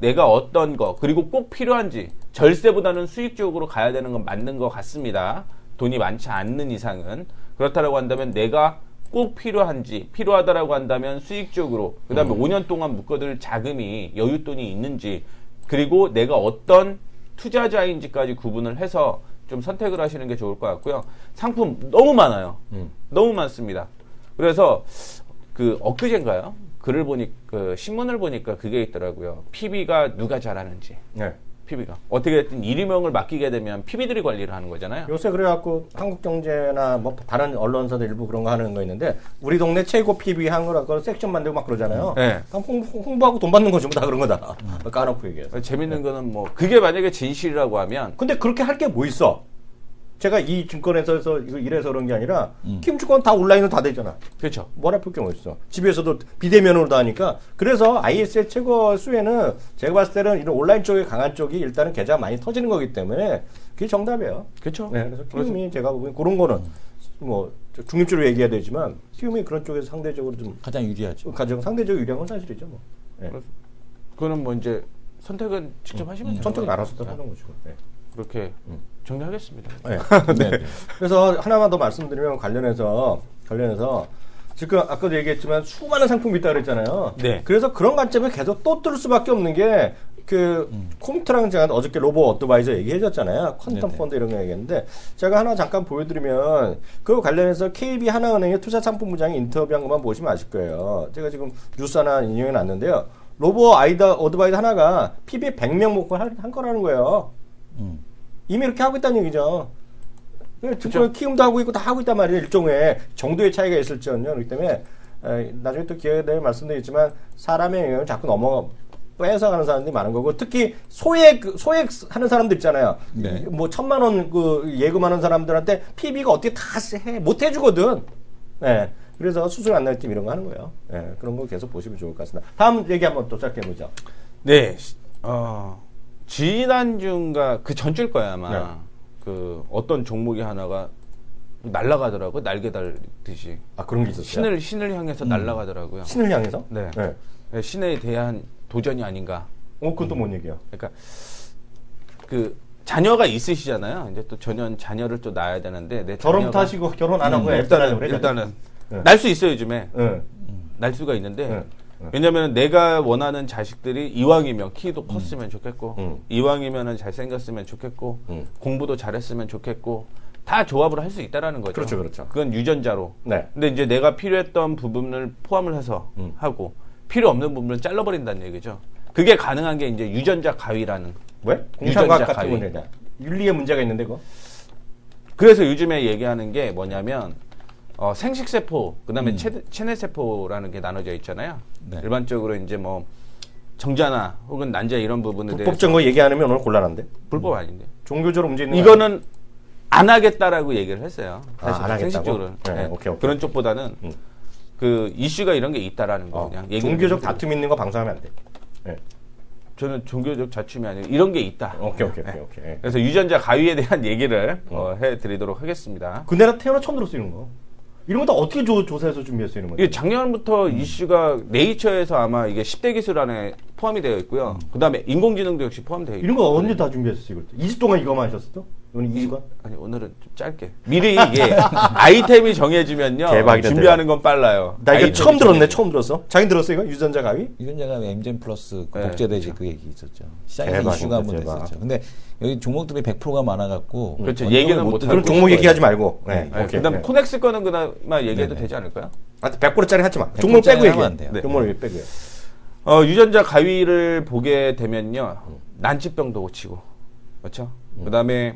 내가 어떤 거 그리고 꼭 필요한지 절세보다는 수익 쪽으로 가야 되는 건 맞는 것 같습니다. 돈이 많지 않는 이상은 그렇다라고 한다면 내가 꼭 필요하다라고 한다면 수익 쪽으로 그 다음에 5년 동안 묶어둘 자금이 여윳돈이 있는지 그리고 내가 어떤 투자자인지까지 구분을 해서 좀 선택을 하시는 게 좋을 것 같고요. 상품 너무 많아요. 너무 많습니다. 그래서 엊그제인가요? 글을 신문을 보니까 그게 있더라고요. PB가 누가 잘하는지. PB가. 어떻게든 1위명을 맡기게 되면 PB들이 관리를 하는 거잖아요. 요새 그래갖고 한국경제나 뭐 다른 언론사들 일부 그런 거 하는 거 있는데 우리 동네 최고 PB 한거라고 섹션 만들고 막 그러잖아요. 홍보하고 돈 받는 거 전부 다 그런 거다. 까놓고 얘기해서. 재밌는 거는 뭐 그게 만약에 진실이라고 하면 근데 그렇게 할 게 뭐 있어? 제가 이 증권에서 이래서 그런 게 아니라 김증권 다 온라인으로 다 되잖아. 그렇죠. 뭐라 필 경우 있어. 집에서도 비대면으로 다 하니까. 그래서 IS의 최고 수혜는 제가 봤을 때는 이런 온라인 쪽에 강한 쪽이 일단은 계좌가 많이 터지는 거기 때문에 그게 정답이에요. 그렇죠. 그래서 키움이 제가 보기엔 그런 거는 뭐 중립적으로 얘기해야 되지만 키움이 그런 쪽에서 상대적으로 좀 가장 유리하죠. 가장 상대적으로 유리한 건 사실이죠. 뭐. 그거는 뭐 이제 선택은 직접 하시면 돼요. 선택은 알아서 하는 거죠. 그렇게 정리하겠습니다. 그래서 하나만 더 말씀드리면 관련해서 지금 아까도 얘기했지만 수많은 상품이 있다 그랬잖아요. 그래서 그런 관점에 계속 또 뜰 수밖에 없는 게 컴퓨터랑 제가 어저께 로보 어드바이저 얘기해줬잖아요. 퀀텀 펀드 이런 거 얘기했는데 제가 하나 잠깐 보여드리면 그 관련해서 KB 하나은행의 투자 상품 부장이 인터뷰한 것만 보시면 아실 거예요. 제가 지금 뉴스 하나 인용해 놨는데요. 로버 어드바이드 하나가 PB에 100명 먹고 한 거라는 거예요. 이미 이렇게 하고 있다는 얘기죠. 그렇죠. 키움도 하고 있고 다 하고 있단 말이에요. 일종의 정도의 차이가 있을지언정. 그렇기 때문에 나중에 또 기회가 되면 말씀드리겠지만 사람의 영향을 자꾸 뺏어가는 사람들이 많은 거고, 특히 소액 하는 사람들 있잖아요. 네. 뭐 1,000만 원 그 예금하는 사람들한테 PB가 어떻게 다 못 해주거든. 네. 그래서 수술 안 날 팀 이런 거 하는 거예요. 네. 그런 거 계속 보시면 좋을 것 같습니다. 다음 얘기 한번 또 짧게 해보죠. 네. 지난주인가 그 전주일 거야 아마. 네. 그 어떤 종목이 하나가 날아가더라고, 날개 달듯이. 아, 그런 게 있었어요? 신을 향해서 날아가더라고요. 신을 향해서? 네. 네. 네, 신에 대한 도전이 아닌가. 그건 또 뭔 얘기야? 그러니까 그 자녀가 있으시잖아요. 이제 또 자녀를 또 낳아야 되는데 내 결혼 자녀가- 타시고 결혼 안 하고 일단은 네. 날 수 있어요 요즘에. 네. 날 수가 있는데 네. 왜냐면 내가 원하는 자식들이 이왕이면 키도 컸으면 좋겠고 이왕이면은 잘생겼으면 좋겠고 공부도 잘했으면 좋겠고 다 조합을 할 수 있다라는 거죠. 그렇죠, 그렇죠. 그건 유전자로. 네. 근데 이제 내가 필요했던 부분을 포함을 해서 하고 필요 없는 부분을 잘라버린다는 얘기죠. 그게 가능한 게 이제 유전자 가위라는. 왜? 공상과학 유전자 같은 가위. 문제냐? 윤리에 문제가 있는데 그거? 그래서 요즘에 얘기하는 게 뭐냐면 생식세포, 그다음에 체내세포라는 게 나눠져 있잖아요. 네. 일반적으로 이제 뭐 정자나 혹은 난자 이런 부분에 대해서 불법적인 거 얘기 안 하면 오늘 곤란한데? 불법 아닌데. 종교적으로 문제 있는 이거는 안 하겠다라고 얘기를 했어요. 사실 안 하겠다고? 생식적으로는. 네, 오케이. 그런 쪽보다는 그 이슈가 이런 게 있다라는 거 그냥 얘기를 종교적 해드리고. 다툼 있는 거 방송하면 안 돼. 네. 저는 종교적 자춤이 아니라 이런 게 있다. 오케이. 네. 그래서 유전자 가위에 대한 얘기를 해드리도록 하겠습니다. 그 내가 태어나 처음 들었어 이런 거. 이런 거 다 어떻게 조사해서 준비했어 이런 거? 이게 작년부터 이슈가 네이처에서 아마 이게 10대 기술 안에 포함이 되어 있고요. 그다음에 인공지능도 역시 포함되어 있고. 이런 거 언제 다 준비했어 이걸? 2주 동안 이거만 하셨어? 오늘 2주간? 아니 오늘은 좀 짧게. 미리 이게 아이템이 정해지면요. 대박이다, 준비하는 건 빨라요. 나 이거 아이템이 처음 들었네. 정해지면. 처음 들었어? 자기 들었어 이거? 유전자 가위? 유전자가 엠젠 플러스 그 네, 복제되지 그 얘기 있었죠. 시장에서 대박입니다, 이슈가 한번 대박. 됐었죠. 근데 여기 종목들이 100%가 많아갖고 그렇죠. 어느 얘기는 정도 못 듣고 그럼 하고 종목 있을 얘기하지 거예요. 말고. 네. 네, 오케이. 그다음 네. 코넥스 거는 그나마 얘기해도 네네. 되지 않을까요? 100%짜리 하지 마. 종목 빼고 100%짜리 얘기해. 하면 안 돼요. 네. 종목을 빼고요. 유전자 가위를 보게 되면요. 난치병도 고치고. 그렇죠? 그다음에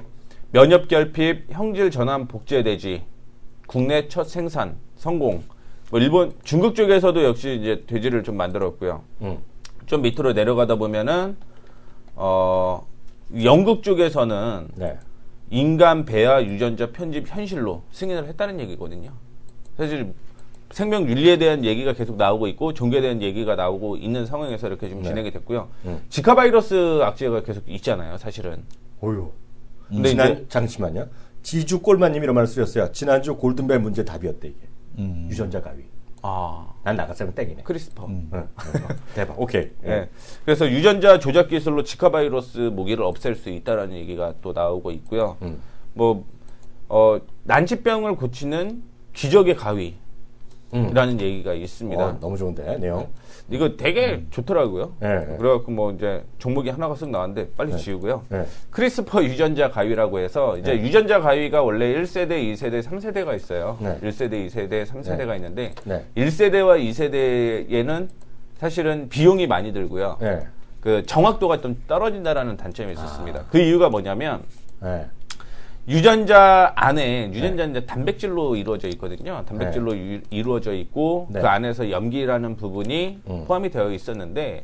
면역 결핍, 형질 전환 복제돼지, 국내 첫 생산 성공. 뭐 일본 중국 쪽에서도 역시 이제 돼지를 좀 만들었고요. 좀 밑으로 내려가다 보면은 영국 쪽에서는 네. 인간 배아 유전자 편집 현실로 승인을 했다는 얘기거든요. 사실 생명 윤리에 대한 얘기가 계속 나오고 있고 종교에 대한 얘기가 나오고 있는 상황에서 이렇게 좀 진행이 됐고요. 지카 바이러스 악재가 계속 있잖아요, 사실은. 어휴. 근데 잠시만요. 지주 꼴마님 이런 말을 쓰셨어요. 지난주 골든벨 문제 답이었대 이게. 유전자 가위. 난 나갔으면 땡이네. 크리스퍼. 대박. 오케이. 예. 그래서 유전자 조작 기술로 지카 바이러스 모기를 없앨 수 있다라는 얘기가 또 나오고 있고요. 난치병을 고치는 기적의 가위라는 얘기가 있습니다. 너무 좋은데 내용. 이거 되게 좋더라고요. 네. 그래갖고 뭐 이제 종목이 하나가 쓱 나왔는데 빨리 지우고요. 네. 크리스퍼 유전자 가위라고 해서 이제 유전자 가위가 원래 1세대, 2세대, 3세대가 있어요. 네. 1세대, 2세대, 3세대가 있는데 네. 1세대와 2세대에는 사실은 비용이 많이 들고요. 네. 그 정확도가 좀 떨어진다라는 단점이 있었습니다. 그 이유가 뭐냐면 네. 유전자 안에 유전자는 단백질로 이루어져 있거든요. 단백질로 이루어져 있고 네. 그 안에서 염기라는 부분이 포함이 되어 있었는데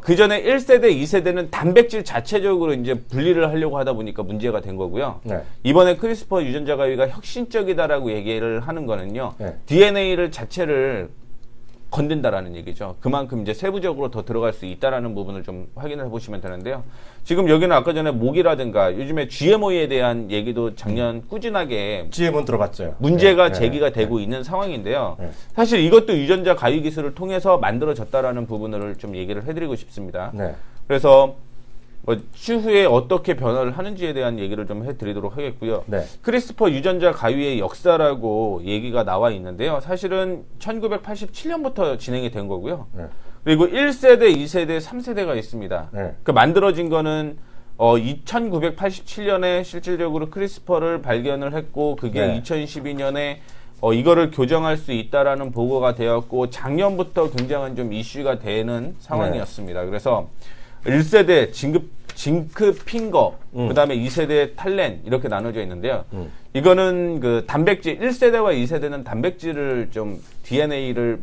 그 전에 1세대, 2세대는 단백질 자체적으로 이제 분리를 하려고 하다 보니까 문제가 된 거고요. 네. 이번에 크리스퍼 유전자 가위가 혁신적이다라고 얘기를 하는 거는요. 네. DNA를 자체를 건든다라는 얘기죠. 그만큼 이제 세부적으로 더 들어갈 수 있다라는 부분을 좀 확인을 해보시면 되는데요. 지금 여기는 아까 전에 모기라든가 요즘에 GMO에 대한 얘기도 작년 꾸준하게 GM은 들어봤죠. 문제가 네. 제기가 되고 있는 상황인데요. 사실 이것도 유전자 가위 기술을 통해서 만들어졌다라는 부분을 좀 얘기를 해드리고 싶습니다. 네. 그래서 뭐 추후에 어떻게 변화를 하는지에 대한 얘기를 좀 해드리도록 하겠고요. 네. 크리스퍼 유전자 가위의 역사라고 얘기가 나와 있는데요. 사실은 1987년부터 진행이 된 거고요. 네. 그리고 1세대, 2세대, 3세대가 있습니다. 네. 그 만들어진 거는 1987년에 실질적으로 크리스퍼를 발견을 했고 그게 네. 2012년에 이거를 교정할 수 있다라는 보고가 되었고 작년부터 굉장한 좀 이슈가 되는 상황이었습니다. 그래서 1세대 징크 핑거, 그다음에 2세대 탈렌 이렇게 나눠져 있는데요. 이거는 그 단백질 1세대와 2세대는 단백질을 좀 DNA를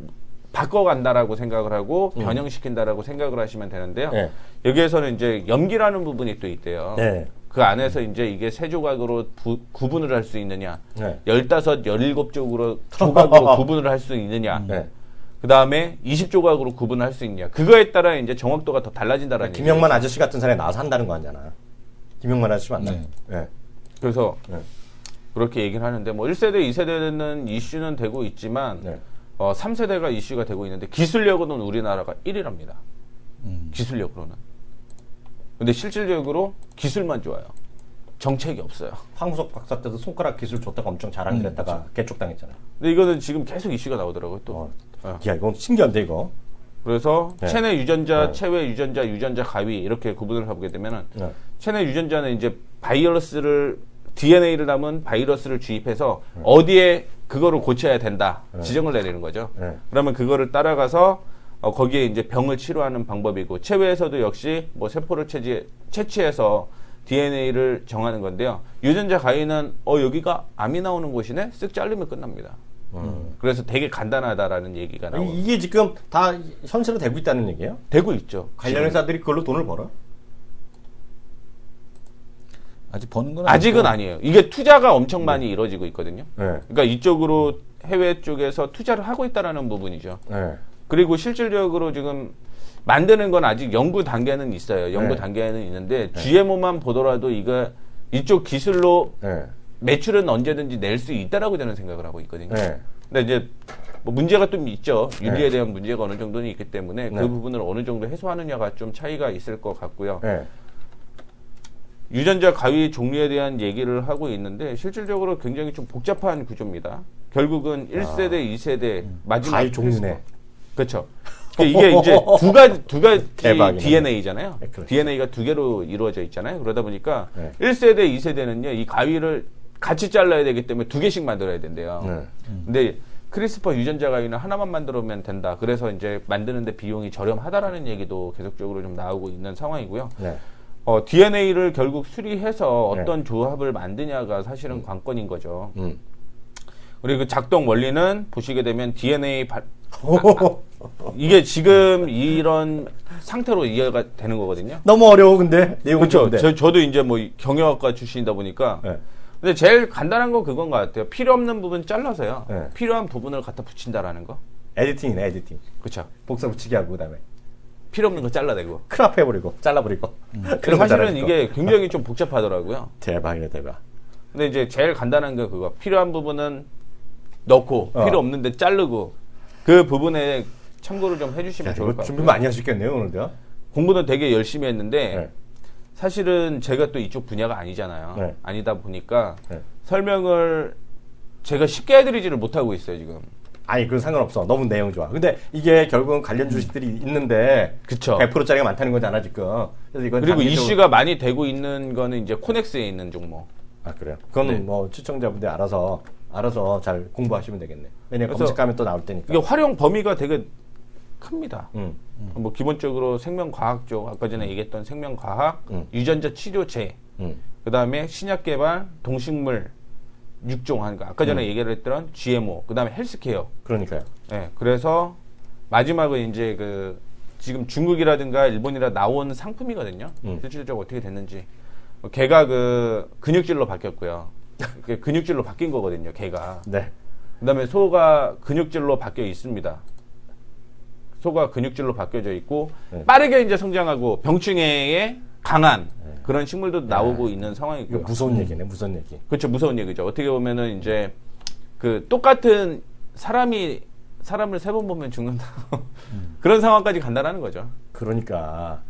바꿔간다라고 생각을 하고 변형시킨다라고 생각을 하시면 되는데요. 네. 여기에서는 이제 염기라는 부분이 또 있대요. 네. 그 안에서 이제 이게 세 조각으로 구분을 할 수 있느냐, 네. 15, 17조각으로 구분을 할 수 있느냐, 네. 그 다음에 20조각으로 구분을 할 수 있느냐. 그거에 따라 이제 정확도가 더 달라진다라는 얘기예요. 김영만 아저씨 같은 사람이 나와서 한다는 거 아니잖아. 김영만 아저씨 맞나? 네. 네. 그래서 네. 그렇게 얘기를 하는데 뭐 1세대, 2세대는 이슈는 되고 있지만 네. 3세대가 이슈가 되고 있는데 기술력으로는 우리나라가 1위랍니다. 기술력으로는. 근데 실질적으로 기술만 좋아요. 정책이 없어요. 황우석 박사 때도 손가락 기술 좋다고 엄청 자랑을 했다가 개쪽당했잖아요. 근데 이거는 지금 계속 이슈가 나오더라고요. 또. 야, 이건 신기한데 이거. 그래서 네. 체내 유전자, 네. 체외 유전자, 유전자 가위 이렇게 구분을 하게 되면은 네. 체내 유전자는 이제 DNA를 담은 바이러스를 주입해서 어디에 그거를 고쳐야 된다 지정을 내리는 거죠. 네. 그러면 그거를 따라가서 거기에 이제 병을 치료하는 방법이고 체외에서도 역시 뭐 세포를 채취해서 DNA를 정하는 건데요. 유전자 가위는 여기가 암이 나오는 곳이네 쓱 자르면 끝납니다. 그래서 되게 간단하다라는 얘기가 나오고 이게 지금 다 현실로 되고 있다는 얘기예요? 되고 있죠. 관련 회사들이 그걸로 돈을 벌어? 아직 버는 건 아직은 아니고. 아니에요. 이게 투자가 엄청 많이 이루어지고 있거든요. 네. 그러니까 이쪽으로 해외 쪽에서 투자를 하고 있다라는 부분이죠. 네. 그리고 실질적으로 지금 만드는 건 아직 연구 단계는 있어요. 연구 네. 단계는 있는데 GMO만 보더라도 이쪽 기술로 네. 매출은 언제든지 낼 수 있다라고 저는 생각을 하고 있거든요. 네. 근데 이제 뭐 문제가 좀 있죠. 윤리에 네. 대한 문제가 어느 정도는 있기 때문에 네. 그 부분을 어느 정도 해소하느냐가 좀 차이가 있을 것 같고요. 네. 유전자 가위 종류에 대한 얘기를 하고 있는데 실질적으로 굉장히 좀 복잡한 구조입니다. 결국은 1세대, 2세대 마지막 가위 종류네. 그렇죠. 이게 이제 두 가지 대박이네. DNA잖아요. 네, 그렇죠. DNA가 두 개로 이루어져 있잖아요. 그러다 보니까 네. 1세대, 2세대는요. 이 가위를 같이 잘라야 되기 때문에 두 개씩 만들어야 된대요. 네. 근데 크리스퍼 유전자 가위는 하나만 만들면 된다. 그래서 이제 만드는데 비용이 저렴하다라는 얘기도 계속적으로 좀 나오고 있는 상황이고요. 네. DNA를 결국 수리해서 네. 어떤 조합을 만드냐가 사실은 관건인 거죠. 음. 그리고 그 작동 원리는 보시게 되면 DNA 이게 지금 이런 상태로 이해가 되는 거거든요. 너무 어려워 근데 내용은 그렇죠. 좋은데. 저도 이제 뭐 경영학과 출신이다 보니까. 네. 근데 제일 간단한 건 그건 것 같아요. 필요 없는 부분 잘라서요. 네. 필요한 부분을 갖다 붙인다라는 거. 에디팅이네 에디팅. 그렇죠. 복사 붙이기 하고 그다음에 필요 없는 거 잘라내고. 크랍 해버리고 잘라버리고. 그래서 사실은 이게 굉장히 좀 복잡하더라고요. 대박이네 대박. 근데 이제 제일 간단한 게 그거. 필요한 부분은 넣고 필요 없는데 자르고 그 부분에 참고를 좀 해주시면 좋을 것 같아요. 준비 많이 하셨겠네요 오늘도. 공부는 되게 열심히 했는데 네. 사실은 제가 또 이쪽 분야가 아니잖아요. 네. 아니다 보니까 네. 설명을 제가 쉽게 해드리지를 못하고 있어요 지금. 아니 그건 상관없어. 너무 내용 좋아. 근데 이게 결국은 관련 주식들이 있는데 그쵸. 100%짜리가 많다는 거잖아 지금. 그래서 이건 그리고 단기적으로- 이슈가 많이 되고 있는 거는 이제 코넥스에 있는 종목. 아 그래요. 그거는 네. 뭐 시청자분들 알아서 잘 공부하시면 되겠네. 왜냐면 그래서 검색하면 또 나올 테니까. 이게 활용 범위가 되게 큽니다. 음. 뭐 기본적으로 생명과학 쪽 아까 전에 얘기했던 생명과학, 유전자 치료제, 그 다음에 신약 개발, 동식물, 육종 하는 거 아까 전에 얘기를 했던 GMO, 그 다음에 헬스케어. 그러니까요. 네, 그래서 마지막은 이제 그 지금 중국이라든가 일본이라 나온 상품이거든요. 실질적으로 어떻게 됐는지. 개가 그 근육질로 바뀌었고요. 이게 근육질로 바뀐 거거든요. 개가. 네. 그다음에 소가 근육질로 바뀌어 있습니다. 소가 근육질로 바뀌어져 있고 네. 빠르게 이제 성장하고 병충해에 강한 그런 식물도 나오고 있는 상황이고요. 이거 무서운 얘기네. 무서운 얘기. 그렇죠. 무서운 얘기죠. 어떻게 보면은 이제 그 똑같은 사람을 세 번 보면 죽는다. 그런 상황까지 간다라는 거죠. 그러니까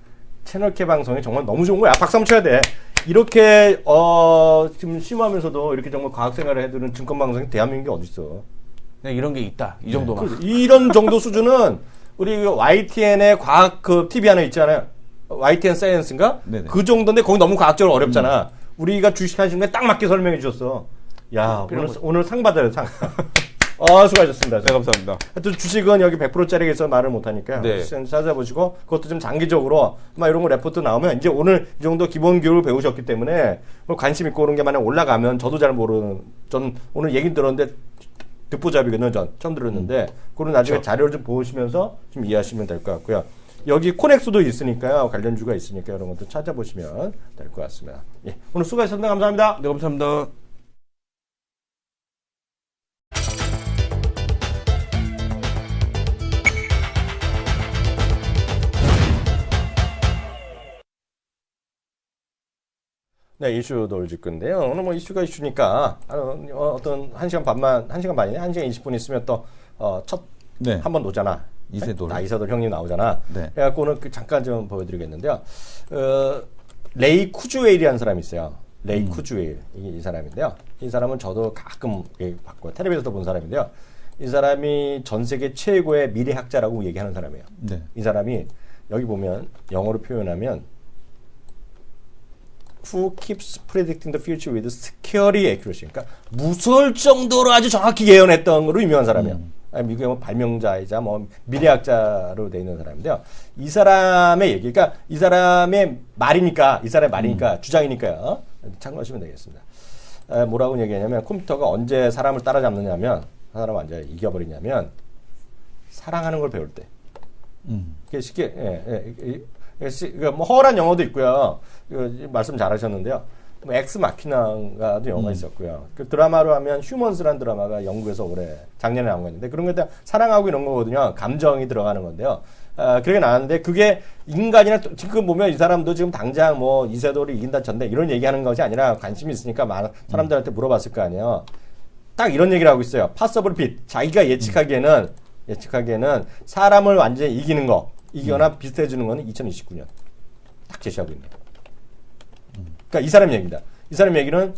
채널 K 방송이 정말 너무 좋은 거야. 박수 한번 쳐야 돼. 이렇게 지금 심하면서도 이렇게 정말 과학 생활을 해두는 증권 방송이 대한민국에 어디 있어? 그냥 이런 게 있다. 이 정도만. 이런 정도 수준은 우리 YTN의 과학 그 TV 하나 있잖아요. YTN 사이언스인가? 네네. 그 정도인데 거기 너무 과학적으로 어렵잖아. 우리가 주식 하시는 게 딱 맞게 설명해 주셨어. 야, 오늘 상 받아요, 상. 수고하셨습니다. 네, 감사합니다. 하여튼 주식은 여기 100%짜리에 있어 말을 못하니까요. 네. 시장 찾아보시고 그것도 좀 장기적으로 막 이런 거 레포트 나오면 이제 오늘 이 정도 기본 교육을 배우셨기 때문에 뭐 관심 있고 그런 게 만약 올라가면 저도 잘 모르는 전 오늘 얘기 들었는데 듣보잡이거든요. 전 처음 들었는데 그런 나중에 그렇죠. 자료를 좀 보시면서 좀 이해하시면 될 것 같고요. 여기 코넥스도 있으니까요. 관련주가 있으니까 이런 것도 찾아보시면 될 것 같습니다. 예, 오늘 수고하셨습니다. 감사합니다. 네, 감사합니다. 네, 이슈 돌질 건데요. 오늘 뭐 이슈가 이슈니까 어떤 1시간 반만, 1시간 반이네? 1시간 20분 있으면 또 첫 네. 한 번 오잖아. 이세돌. 이세돌 형님 나오잖아. 네. 그래갖고 오늘 잠깐 좀 보여드리겠는데요. 레이 쿠즈웨일이라는 사람이 있어요. 레이 쿠즈웨일. 이 사람인데요. 이 사람은 저도 가끔 봤고 텔레비전에서 본 사람인데요. 이 사람이 전 세계 최고의 미래학자라고 얘기하는 사람이에요. 네. 이 사람이 여기 보면 영어로 표현하면 Who keeps predicting the future with scary accuracy. 그러니까 무서울 정도로 아주 정확히 예언했던 거로 유명한 사람이에요. 미국의 뭐 발명자이자 뭐 미래학자로 돼 있는 사람인데요. 이 사람의 얘기, 그러니까 이 사람의 말이니까, 주장이니까요. 참고하시면 되겠습니다. 뭐라고 얘기하냐면 컴퓨터가 언제 사람을 따라잡느냐면, 사람을 언제 이겨버리냐면 사랑하는 걸 배울 때. 그게 쉽게 그러니까 뭐 허술한 영어도 있고요. 말씀 잘하셨는데요. 뭐 엑스 마키나가도 영화가 있었고요. 그 드라마로 하면 휴먼스라는 드라마가 영국에서 올해 작년에 나온 건데 그런 것들 사랑하고 이런 거거든요. 감정이 들어가는 건데요. 그렇게 나왔는데 그게 인간이나 지금 보면 이 사람도 지금 당장 뭐 이세돌이 이긴다 전대 이런 얘기하는 것이 아니라 관심이 있으니까 많은 사람들한테 물어봤을 거 아니에요. 딱 이런 얘기를 하고 있어요. 파서블 핏. 자기가 예측하기에는 사람을 완전히 이기거나 비슷해지는 거는 2029년. 딱 제시하고 있네요. 그러니까 이 사람 얘기입니다. 이 사람 얘기는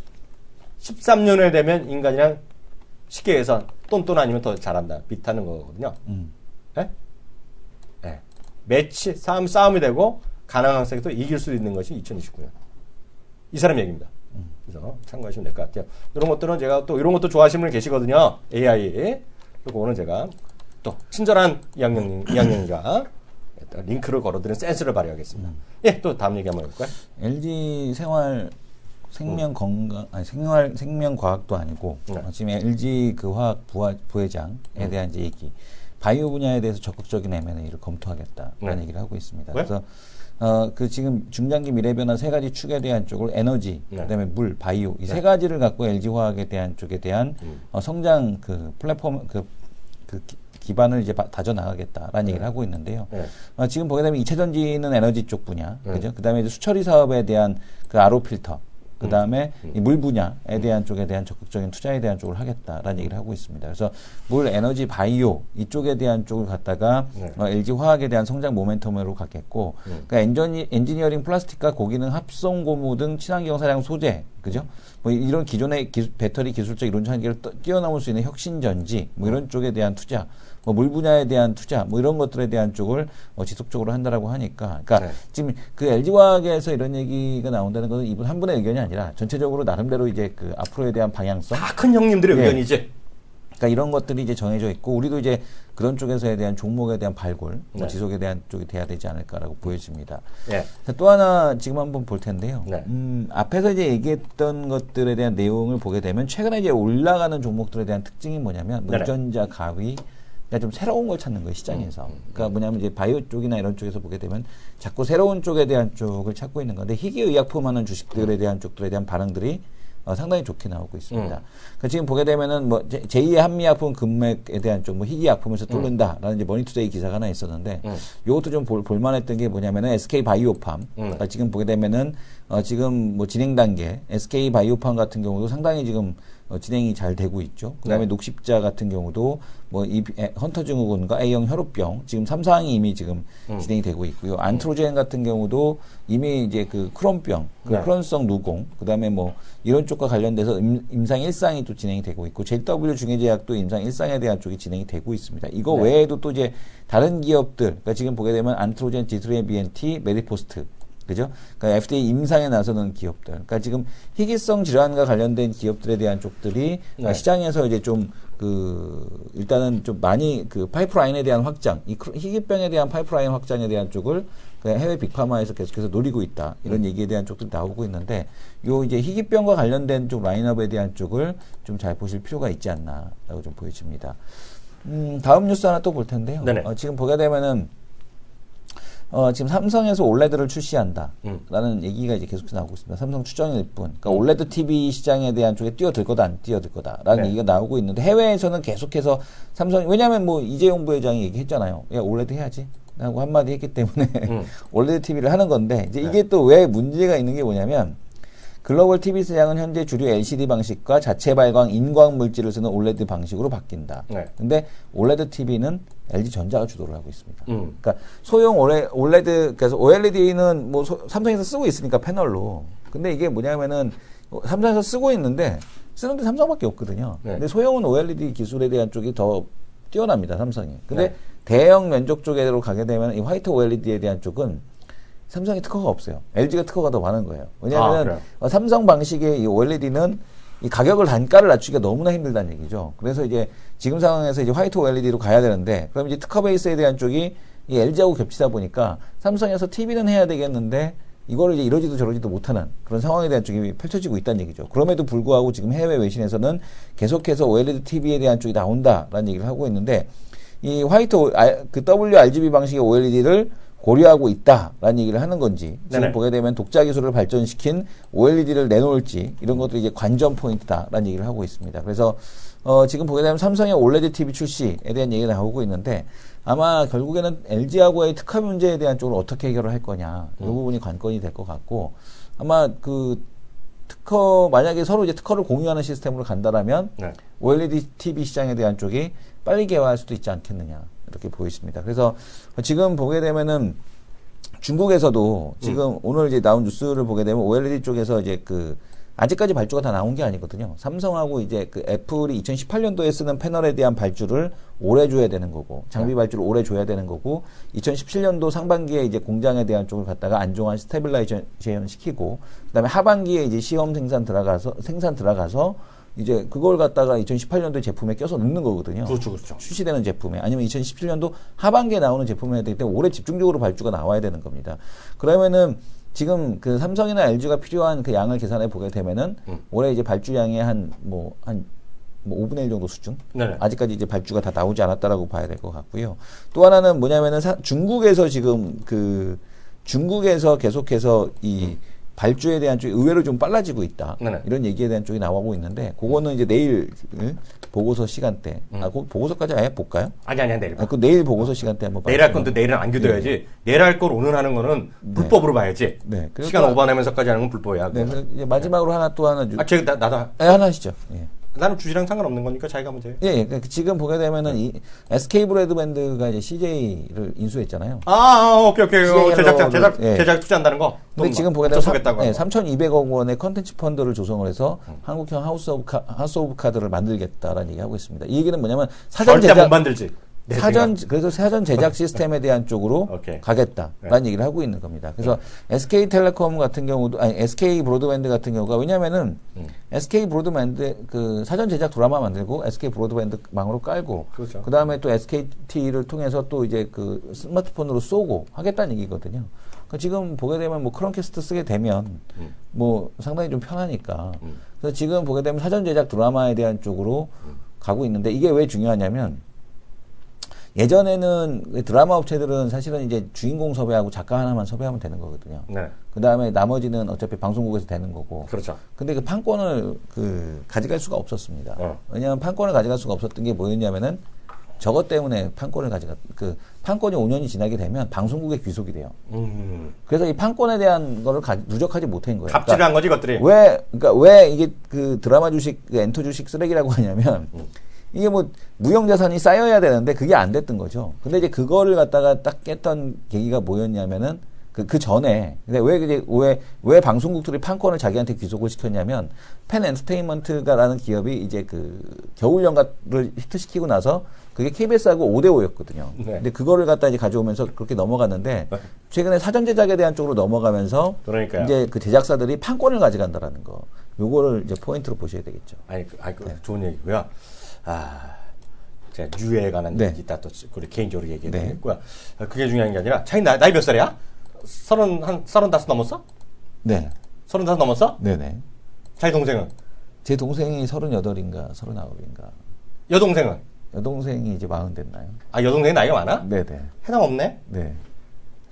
13년에 되면 인간이랑 쉽게 해서 똔똔 아니면 더 잘한다. 비슷하는 거거든요. 네? 네. 매치, 싸움이 되고 가능한 상에도 이길 수 있는 것이 2029년. 이 사람 얘기입니다. 그래서 참고하시면 될 것 같아요. 이런 것들은 제가 또 이런 것도 좋아하시는 분이 계시거든요. AI. 그리고 오늘 제가 또 친절한 이학년이가 링크를 걸어드리는 센스를 발휘하겠습니다. 예, 또 다음 얘기 한번 해볼까요? LG 생명과학도 아니고 지금 LG 그 화학 부회장에 대한 이제 얘기, 바이오 분야에 대해서 적극적인 M&A를 검토하겠다라는 얘기를 하고 있습니다. 왜? 그래서 그 지금 중장기 미래 변화 세 가지 축에 대한 쪽을 에너지, 그다음에 물, 바이오 이 세 가지를 갖고 LG 화학에 대한 쪽에 대한 성장 그 플랫폼 기반을 이제 다져 나가겠다라는 얘기를 하고 있는데요. 지금 보게 되면 2차 전지는 에너지 쪽 분야, 그죠? 그다음에 이제 수처리 사업에 대한 그 RO 필터, 그다음에 이 물 분야에 대한 쪽에 대한 적극적인 투자에 대한 쪽을 하겠다라는 얘기를 하고 있습니다. 그래서 물, 에너지, 바이오 이쪽에 대한 쪽을 갖다가 LG 화학에 대한 성장 모멘텀으로 갖겠고, 그러니까 엔지니어링 플라스틱과 고기능 합성 고무 등 친환경 사양 소재, 그죠? 뭐 이런 기존의 배터리 기술적 이론 한계를 뛰어넘을 수 있는 혁신 전지, 뭐 이런 쪽에 대한 투자, 뭐 물 분야에 대한 투자, 뭐 이런 것들에 대한 쪽을 지속적으로 한다라고 하니까, 그러니까 지금 그 LG 화학에서 이런 얘기가 나온다는 것은 이분 한 분의 의견이 아니라 전체적으로 나름대로 이제 그 앞으로에 대한 방향성, 다 큰 형님들의 의견이지. 그러니까 이런 것들이 이제 정해져 있고 우리도 이제 그런 쪽에서에 대한 종목에 대한 발굴, 지속에 대한 쪽이 돼야 되지 않을까라고 보여집니다. 자, 또 하나 지금 한번 볼 텐데요. 앞에서 이제 얘기했던 것들에 대한 내용을 보게 되면 최근에 이제 올라가는 종목들에 대한 특징이 뭐냐면 유전자, 가위, 그러니까 좀 새로운 걸 찾는 거예요, 시장에서. 그러니까 뭐냐면 이제 바이오 쪽이나 이런 쪽에서 보게 되면 자꾸 새로운 쪽에 대한 쪽을 찾고 있는 건데 희귀의약품 하는 주식들에 대한 쪽들에 대한 반응들이 상당히 좋게 나오고 있습니다. 그러니까 지금 보게 되면은 뭐 제2의 한미약품 금맥에 대한 쪽, 뭐 희귀약품에서 뚫는다라는 이제 머니투데이 기사가 하나 있었는데, 요것도 좀 볼만했던 게 뭐냐면은 SK 바이오팜. 그러니까 지금 보게 되면은 지금 뭐 진행 단계 SK 바이오팜 같은 경우도 상당히 지금 진행이 잘 되고 있죠. 그다음에 녹십자 같은 경우도 뭐 헌터 증후군과 A형 혈우병 지금 3상이 이미 지금 진행이 되고 있고요. 안트로젠 같은 경우도 이미 이제 그 크론병, 크론성 누공, 그다음에 뭐 이런 쪽과 관련돼서 임상 1상이 또 진행이 되고 있고, JW 중해제약도 임상 1상에 대한 쪽이 진행이 되고 있습니다. 이거 외에도 또 이제 다른 기업들, 그러니까 지금 보게 되면 안트로젠, 디트레비엔티, 메디포스트, 그죠? 그러니까 FDA 임상에 나서는 기업들. 그러니까 지금 희귀성 질환과 관련된 기업들에 대한 쪽들이 네. 시장에서 이제 좀 일단은 좀 많이 파이프라인에 대한 확장, 이 희귀병에 대한 파이프라인 확장에 대한 쪽을 해외 빅파마에서 계속해서 노리고 있다. 이런 얘기에 대한 쪽들이 나오고 있는데, 요 이제 희귀병과 관련된 쪽 라인업에 대한 쪽을 좀 잘 보실 필요가 있지 않나라고 좀 보여집니다. 다음 뉴스 하나 또 볼 텐데요. 지금 보게 되면은, 지금 삼성에서 올레드를 출시한다. 라는 얘기가 이제 계속 나오고 있습니다. 삼성 추정일 뿐. 그러니까 올레드 TV 시장에 대한 쪽에 뛰어들 거다, 안 뛰어들 거다. 라는 얘기가 나오고 있는데, 해외에서는 계속해서 왜냐면 뭐 이재용 부회장이 얘기했잖아요. 야, 올레드 해야지. 하고 한마디 했기 때문에 올레드 TV를 하는 건데, 이제 이게 또 왜 문제가 있는 게 뭐냐면, 글로벌 TV 시장은 현재 주류 LCD 방식과 자체 발광 인광 물질을 쓰는 올레드 방식으로 바뀐다. 근데 올레드 TV는 LG전자가 주도를 하고 있습니다. 그러니까 소형 올레드, 그래서 OLED는 뭐 삼성에서 쓰고 있으니까 패널로. 근데 이게 뭐냐면은 삼성에서 쓰고 있는데 쓰는데 삼성밖에 없거든요. 근데 소형은 OLED 기술에 대한 쪽이 더 뛰어납니다, 삼성이. 근데 대형 면적 쪽으로 가게 되면 이 화이트 OLED에 대한 쪽은 삼성이 특허가 없어요. LG가 특허가 더 많은 거예요. 왜냐하면 삼성 방식의 이 OLED는 이 가격을 단가를 낮추기가 너무나 힘들다는 얘기죠. 그래서 이제 지금 상황에서 이제 화이트 OLED로 가야 되는데, 그럼 이제 특허 베이스에 대한 쪽이 이 LG하고 겹치다 보니까 삼성에서 TV는 해야 되겠는데 이거를 이제 이러지도 저러지도 못하는 그런 상황에 대한 쪽이 펼쳐지고 있다는 얘기죠. 그럼에도 불구하고 지금 해외 외신에서는 계속해서 OLED TV에 대한 쪽이 나온다라는 얘기를 하고 있는데, 이 화이트 WRGB 방식의 OLED를 고려하고 있다라는 얘기를 하는 건지, 지금 보게 되면 독자 기술을 발전시킨 OLED를 내놓을지, 이런 것들이 이제 관전 포인트다라는 얘기를 하고 있습니다. 그래서 지금 보게 되면 삼성의 OLED TV 출시에 대한 얘기가 나오고 있는데, 아마 결국에는 LG하고의 특허 문제에 대한 쪽으로 어떻게 해결을 할 거냐, 이 부분이 관건이 될 것 같고, 아마 만약에 서로 이제 특허를 공유하는 시스템으로 간다라면 OLED TV 시장에 대한 쪽이 빨리 개화할 수도 있지 않겠느냐, 이렇게 보이십니다. 그래서 지금 보게 되면은 중국에서도 지금 오늘 이제 나온 뉴스를 보게 되면 OLED 쪽에서 이제 아직까지 발주가 다 나온 게 아니거든요. 삼성하고 이제 애플이 2018년도에 쓰는 패널에 대한 발주를 올해 줘야 되는 거고, 장비 발주를 올해 줘야 되는 거고, 2017년도 상반기에 이제 공장에 대한 쪽을 갖다가 안정환 스테빌라이제이션 시키고, 그다음에 하반기에 이제 시험 생산 들어가서 이제 그걸 갖다가 2018년도 제품에 껴서 넣는 거거든요. 그렇죠. 출시되는 제품에, 아니면 2017년도 하반기에 나오는 제품에 해야 되기 때문에 올해 집중적으로 발주가 나와야 되는 겁니다. 그러면은 지금 삼성이나 LG가 필요한 그 양을 계산해 보게 되면은 올해 이제 발주량의 한 5분의 1 정도 수준? 아직까지 이제 발주가 다 나오지 않았다라고 봐야 될 것 같고요. 또 하나는 뭐냐면은 중국에서 지금 중국에서 계속해서 이 발주에 대한 쪽이 의외로 좀 빨라지고 있다. 이런 얘기에 대한 쪽이 나오고 있는데, 그거는 이제 내일 보고서 시간대. 그 보고서까지 아예 볼까요? 아니, 내일 봐. 내일 보고서 시간대 한번 내일 할 건데 내일은 안 교도해야지. 내일 할 걸 오늘 하는 거는 불법으로 봐야지. 시간 오버내면서까지 하는 건 불법이야. 이제 마지막으로 나도 나도. 하나 하시죠. 예. 나는 주시랑 상관없는 거니까 자기가 문제예요. 예. 지금 보게 되면은 이 SK 브로드밴드가 이제 CJ를 인수했잖아요. 오케이. 제작 투자한다는 거. 근데 지금 보게 되면 3,200억 원의 컨텐츠 펀드를 조성을 해서 한국형 하우스 오브 카드를 만들겠다라는 얘기하고 있습니다. 이 얘기는 뭐냐면 절대 못 만들지. 그래서 사전 제작 시스템에 대한 쪽으로 가겠다라는 얘기를 하고 있는 겁니다. 그래서 SK텔레콤 같은 경우도, SK 브로드밴드 같은 경우가, 왜냐면은 SK 브로드밴드 사전 제작 드라마 만들고 SK 브로드밴드 망으로 깔고, 그 다음에 또 SKT를 통해서 또 이제 스마트폰으로 쏘고 하겠다는 얘기거든요. 그러니까 지금 보게 되면 크롬캐스트 쓰게 되면 상당히 좀 편하니까. 그래서 지금 보게 되면 사전 제작 드라마에 대한 쪽으로 가고 있는데, 이게 왜 중요하냐면, 예전에는 드라마 업체들은 사실은 이제 주인공 섭외하고 작가 하나만 섭외하면 되는 거거든요. 그 다음에 나머지는 어차피 방송국에서 되는 거고. 근데 판권을 가져갈 수가 없었습니다. 왜냐하면 판권을 가져갈 수가 없었던 게 뭐였냐면은, 저것 때문에 판권을 판권이 5년이 지나게 되면 방송국에 귀속이 돼요. 그래서 이 판권에 대한 거를 누적하지 못한 거예요. 갑질을 한 거지, 이것들이. 왜 이게 드라마 주식, 엔터 주식 쓰레기라고 하냐면, 이게 무형자산이 쌓여야 되는데 그게 안 됐던 거죠. 근데 이제 그거를 갖다가 딱 깼던 계기가 뭐였냐면은, 그 전에, 근데 왜 방송국들이 판권을 자기한테 귀속을 시켰냐면, 펜 엔터테인먼트가라는 기업이 이제 겨울 연가를 히트시키고 나서 그게 KBS하고 5대5였거든요. 네. 근데 그거를 갖다 이제 가져오면서 그렇게 넘어갔는데 최근에 사전 제작에 대한 쪽으로 넘어가면서 그러니까요. 이제 그 제작사들이 판권을 가져간다라는 거. 요거를 이제 포인트로 보셔야 되겠죠. 아니, 좋은 얘기고요. 제가 유해에 관한 네. 얘기 이따 또 우리 개인적으로 얘기해 네. 드리겠고요. 그게 중요한 게 아니라 차이 나이 몇 살이야? 35 넘었어? 네. 35 넘었어? 네네. 자기 동생은? 제 동생이 38인가 39인가. 여동생은? 여동생이 이제 40 됐나요? 여동생이 나이가 많아? 네네. 해당 없네? 네.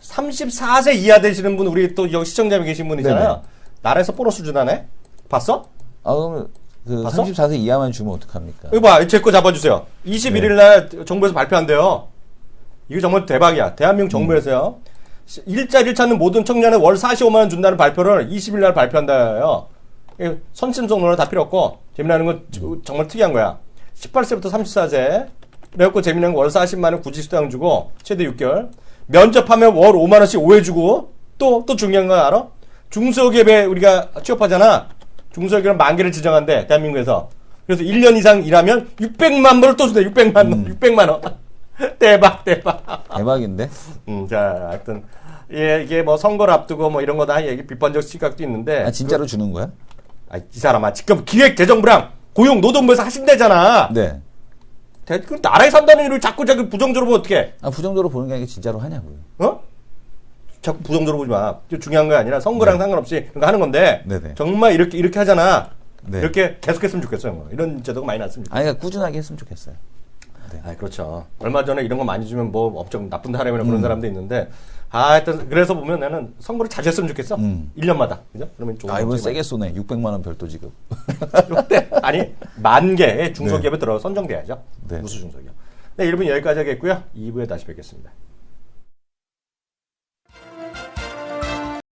34세 이하 되시는 분, 우리 또 여기 시청자분 계신 분이잖아요. 네네. 나라에서 보너스 주나네? 봤어? 그러면 그 봤어? 34세 이하만 주면 어떡합니까? 이거 봐, 제 거 잡아주세요. 21일 날 정부에서 발표한대요. 이거 정말 대박이야. 대한민국 정부에서요. 일자리를 찾는 모든 청년에 월 45만 원 준다는 발표를 20일 날 발표한다요. 선심성 논란 다 필요 없고 재미나는 건 정말 특이한 거야. 18세부터 34세. 그래갖고 재미난 건 월 40만 원 구직수당 주고 최대 6개월. 면접하면 월 5만 원씩 5회 주고 또 중요한 거 알아? 중소기업에 우리가 취업하잖아. 중소기업은 만개를 지정한대 대한민국에서. 그래서 1년 이상 일하면 600만 원을 또 준대. 600만 원. 대박. 대박인데? 자, 하여튼 이게 뭐 선거를 앞두고 뭐 이런 거 다 얘기 비판적 시각도 있는데. 진짜로 주는 거야? 이 사람아 지금 기획재정부랑 고용노동부에서 하신대잖아. 네. 그 나라에 산다는 일을 자꾸 부정적으로 보면 어떡해? 부정적으로 보는 게 아니라 진짜로 하냐고요. 자꾸 부정적으로 보지 마. 중요한 거 아니라 선거랑 상관없이 그런 거 하는 건데. 네네. 정말 이렇게 하잖아. 네. 이렇게 계속했으면 좋겠어요. 뭐. 이런 제도가 많이 났으면 좋겠어요. 그러니까 꾸준하게 했으면 좋겠어요. 네. 그렇죠. 얼마 전에 이런 거 많이 주면 뭐 엄청 나쁜 사람이나 그런 사람도 있는데. 하여튼 그래서 보면 나는 선거를 자주 했으면 좋겠어. 1년마다. 그죠? 그러면 좀 이번 세게 쏘네. 600만 원 별도 지급. 아니, 10,000개의 중소기업에 들어 선정돼야죠. 네. 우수 중소기업. 네, 1분 여기까지 하겠고요. 2부에 다시 뵙겠습니다.